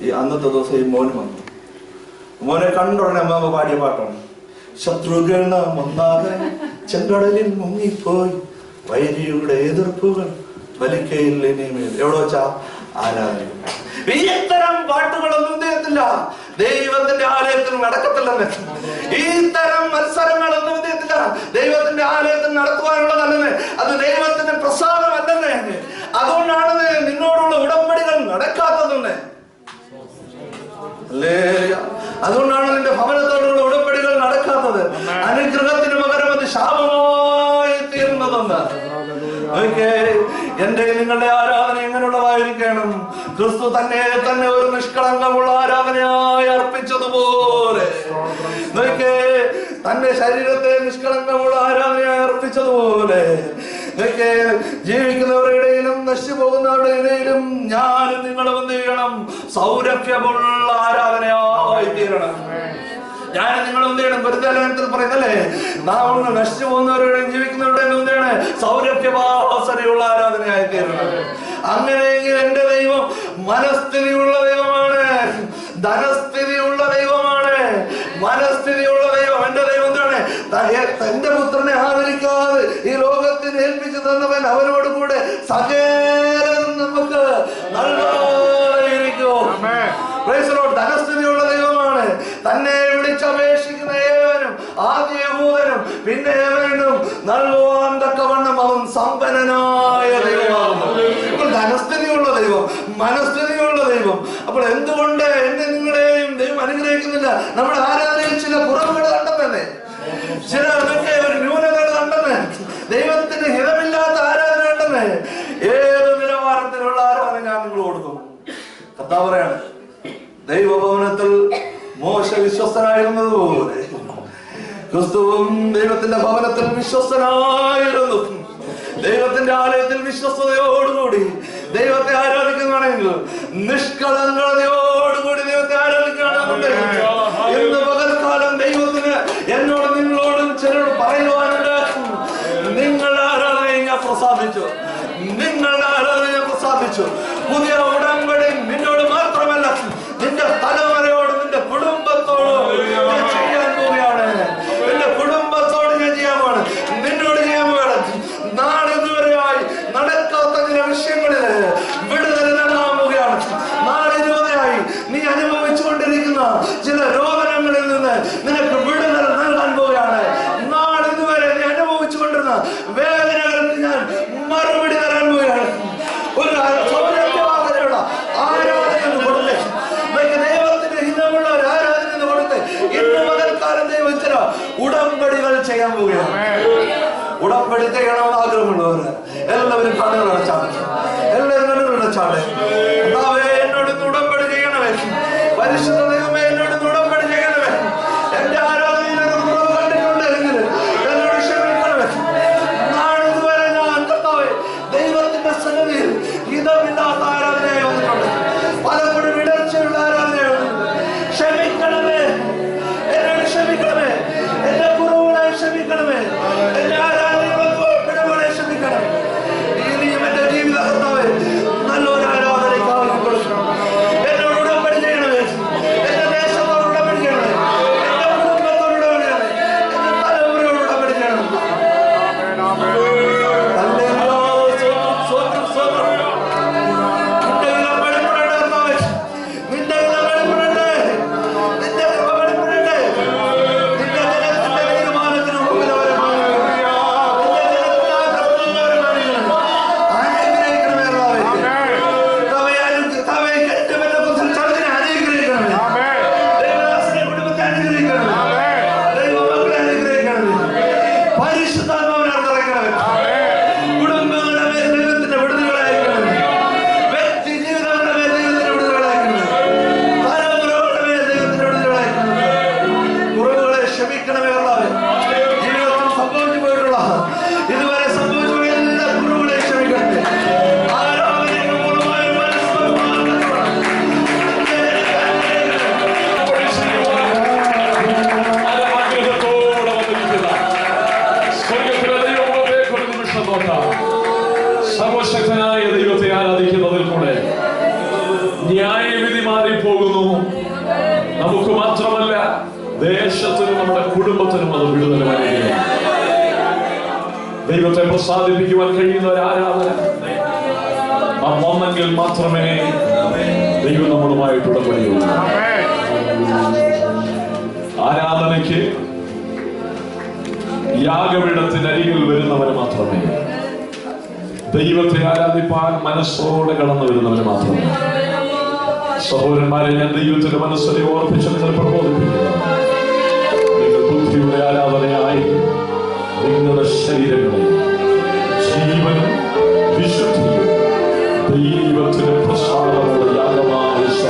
ഈ അന്നത്തെ ദിവസം ഈ മോന് വന്നു. മോനെ കണ്ടുടനെ അമ്മാമ്മ പാടിയ പാട്ടാണ്, ശത്രുകൾ നാം ഒന്നാകെ ചെങ്കടലിൽ മുങ്ങിപ്പോയി, വൈരിയുടെ എതിർപ്പുകൾ വലിക്കയില്ല ഇനിമേൽ. എവിടെ വെച്ചാ ആരാധന. ഇത്തരം പാട്ടുകളൊന്നും ചെയ്യത്തില്ല, ദൈവത്തിന്റെ ആലയത്തിൽ നടക്കത്തില്ലെന്ന്. ഈ തരം മത്സരങ്ങളൊന്നും ചെയ്യത്തില്ല, ദൈവത്തിന്റെ ആലയത്തിൽ നടത്തുവാനുള്ളതല്ലെന്ന്. അത് ദൈവത്തിന്റെ പ്രസാദമല്ലെന്ന്. അതുകൊണ്ടാണ് നിന്നോടുള്ള ഉടമ്പടികൾ നടക്കാത്തതെന്ന്. അതുകൊണ്ടാണ് നിന്റെ ഭവനത്തോടുള്ള ഉടമ്പടികൾ നടക്കാത്തത്. അനുഗ്രഹത്തിന് പകരം അത് ശാപമായി തീർന്നതെന്ന്. എന്റെ നിങ്ങളുടെ ആരാധന എങ്ങനെയുള്ളതായിരിക്കണം? ക്രിസ്തു തന്നെ ഒരു നിഷ്കളങ്കമുള്ള ആരാധനയായി അർപ്പിച്ചതുപോലെ, തന്റെ ശരീരത്തെ നിഷ്കളങ്കമുള്ള ആരാധനയായി അർപ്പിച്ചതുപോലെ ജീവിക്കുന്നവരുടെ ഇടയിലും നശിച്ചു പോകുന്നവരുടെ ഇടയിലും ഞാനും നിങ്ങളും എന്ത് ചെയ്യണം? സൗരഭ്യമുള്ള ആരാധനയായി തീരണം. ഞാൻ നിങ്ങൾ എന്ത് ചെയ്യണം? പരിതാലനത്തിൽ പറയുന്നല്ലേ, നാം നശിച്ചു പോകുന്നവരുടെയും ജീവിക്കുന്നവരുടെയും എന്ത് ചെയ്യണേ? സൗരഭ്യവാസനയുള്ള ആരാധനയായി തീരണം. അങ്ങനെയെങ്കിൽ എന്റെ ദൈവം മനസ്ഥിതിയുള്ള ദൈവമാണ്, ധനസ്ഥിതിയുള്ള ദൈവമാണ്, മനസ്ഥിതിയുള്ള ദൈവം. എന്റെ ദൈവം എന്താണ്? തന്റെ പുത്രനെ ആദരിക്കാതെ ഈ ലോകത്തിന് ഏൽപ്പിച്ചു തന്നവൻ അവനോട് കൂടെ സകലം നമുക്ക് നൽകാതിരിക്കുമോ? ധനസ്ഥിതിയുള്ള ദൈവമാണ്. തന്നെ വിളിച്ചപേക്ഷിക്കുന്ന ഏവനും, ആദ്യ യഹൂദനും പിന്നെ ഏവനും നൽകുവാൻ തക്കവണ്ണം അവൻ സമ്പന്നനായ ദൈവമാകുന്നു. ഇപ്പോൾ ധനസ്ഥിതിയുള്ള ദൈവം, മനസ്ഥിതിയുള്ള ദൈവം. അപ്പോൾ എന്തുകൊണ്ട് എന്നെ നിങ്ങളെയും ദൈവം അനുഗ്രഹിക്കുന്നില്ല? നമ്മുടെ ആരാധനയിൽ ചില കുറവുകൾ കണ്ടെന്നെ, ചില ഒരു ന്യൂനതകൾ കണ്ടെന്നെ, ദൈവത്തിന് ഹിതമില്ലാത്ത ആരാധന കണ്ടെന്നെ. ഏത് നിലവാരത്തിലുള്ള ആരാധന ഞാൻ നിങ്ങൾ കൊടുക്കും? കർത്താവ് പറയാണ്, ദൈവഭവനത്തിൽ മോശ വിശ്വസ്തനായിരുന്നതുപോലെ ക്രിസ്തുവും ദൈവത്തിന്റെ ഭവനത്തിൽ വിശ്വസ്തനായിരുന്നു. ദൈവത്തിന്റെ ആലയത്തിൽ വിശ്വസ്തയോടുകൂടി ദൈവത്തെ ആരാധിക്കുകയാണെങ്കിൽ, നിഷ്കളങ്കതയോടുകൂടി ദൈവത്തെ ആരാധിക്കുകയാണെന്നുണ്ടെങ്കിൽ, ഇന്ന് പകൽക്കാലം ദൈവത്തിന് എന്നോട് നിങ്ങളോടും ചിലരോട് പറയുവാനുണ്ട്, നിങ്ങളുടെ ആരാധനയെ ഞാൻ പ്രസാദിച്ചു, നിങ്ങളുടെ ആരാധനയെ പ്രസാദിച്ചു. പുതിയ ഉടമ്പടി നിന്നോട് മാത്രമല്ല, നിന്റെ തലമുറയോട്, നിന്റെ കുടുംബത്തോട് ഞാൻ ചെയ്യാൻ പോവുകയാണ്. നിന്റെ കുടുംബത്തോട് ഞാൻ ചെയ്യാൻ പോവാണ്, നിന്നോട് ചെയ്യാൻ പോവാണ്. നാളിതുവരെയായി നടക്കാത്ത ചില വിഷയങ്ങളില് വിടുതൽ നൽകാൻ പോവുകയാണ്. നാളിതുവരെയായി ഇന്ന് പകൽക്കാലം ദൈവത്തിന് ഉടമ്പടികൾ ചെയ്യാൻ പോവുകയാണ്. ഉടമ്പടി ചെയ്യണമെന്ന് ആഗ്രഹമുള്ളവര് എല്ലാവരും കണ്ണുകൾ അടച്ചാണ്. എല്ലാവരും കണ്ണുകൾ അടച്ചാണ്. എന്നോട് ഉടമ്പടി ചെയ്യണമേ. പരിശുദ്ധ ദൈവമേ, എന്നോട് ഉടമ്പടി ചെയ്യണമേ. എന്റെ ആരാധനയിൽ കണ്ടിട്ടുണ്ടെങ്കിൽ എന്നോട് ക്ഷമിക്കണമേ. നാളിതുവരെ ഞാൻ കർത്താവേ ദൈവത്തിന്റെ സന്നിധിയിൽ ഇതമില്ലാത്ത ആരാധനയായി വന്നിട്ടുണ്ട്. പലപ്പോഴും ഇടർച്ചയുള്ള ആരാധനയായി വന്നിട്ടുണ്ട്. ക്ഷമിക്കണമേ, എന്നോട് ക്ഷമിക്കണമേ. എന്റെ കുറവുകളെ ക്ഷമിക്കണമേ. എന്റെ ആരാധനകളെ ക്ഷമിക്കണമേ. ഇനിയും എന്റെ ജീവിത കർത്താവേ നല്ലൊരു ആരാധനയ്ക്ക് ആവശ്യം കൊടുക്കണം. എന്നോട് ഉടമ്പടി ചെയ്യണമേ. എന്റെ ദേശത്തോട് ഉടമ്പടി ചെയ്യണമേ. എന്റെ കുടുംബത്തോട് ഉടമ്പടി ചെയ്യണമേ. എന്റെ തലമുറയോട് ഉടമ്പടി ചെയ്യണം. സർവശക്തനായ ദൈവത്തെ ആരാധിക്കുന്നതിൽ കൂടെ ന്യായവിധി മാറിപ്പോകുന്നു. നമുക്ക് മാത്രമല്ല, ദേശത്തിനും നമ്മുടെ കുടുംബത്തിനും അത് വിടുതൽ വരികയാണ്. ദൈവത്തെ പ്രസാദിപ്പിക്കുവാൻ കഴിയുന്ന ഒരു ആരാധന വന്നെങ്കിൽ മാത്രമേ ദൈവം നമ്മളുമായിട്ട് ഉടമ്പടിയുള്ളൂ. ആരാധനയ്ക്ക് യാഗപീഠത്തിനരികിൽ വരുന്നവന് മാത്രമേ, ദൈവത്തെ ആരാധിപ്പാൻ മനസ്സോടെ കടന്നു വരുന്നവന് മാത്രമേ. സഹോദരന്മാരെ, ഞാൻ ദൈവത്തിന്റെ മനസ്സിനെ ഓർപ്പിച്ച് നിങ്ങൾ പ്രബോധിപ്പിക്കുന്നു.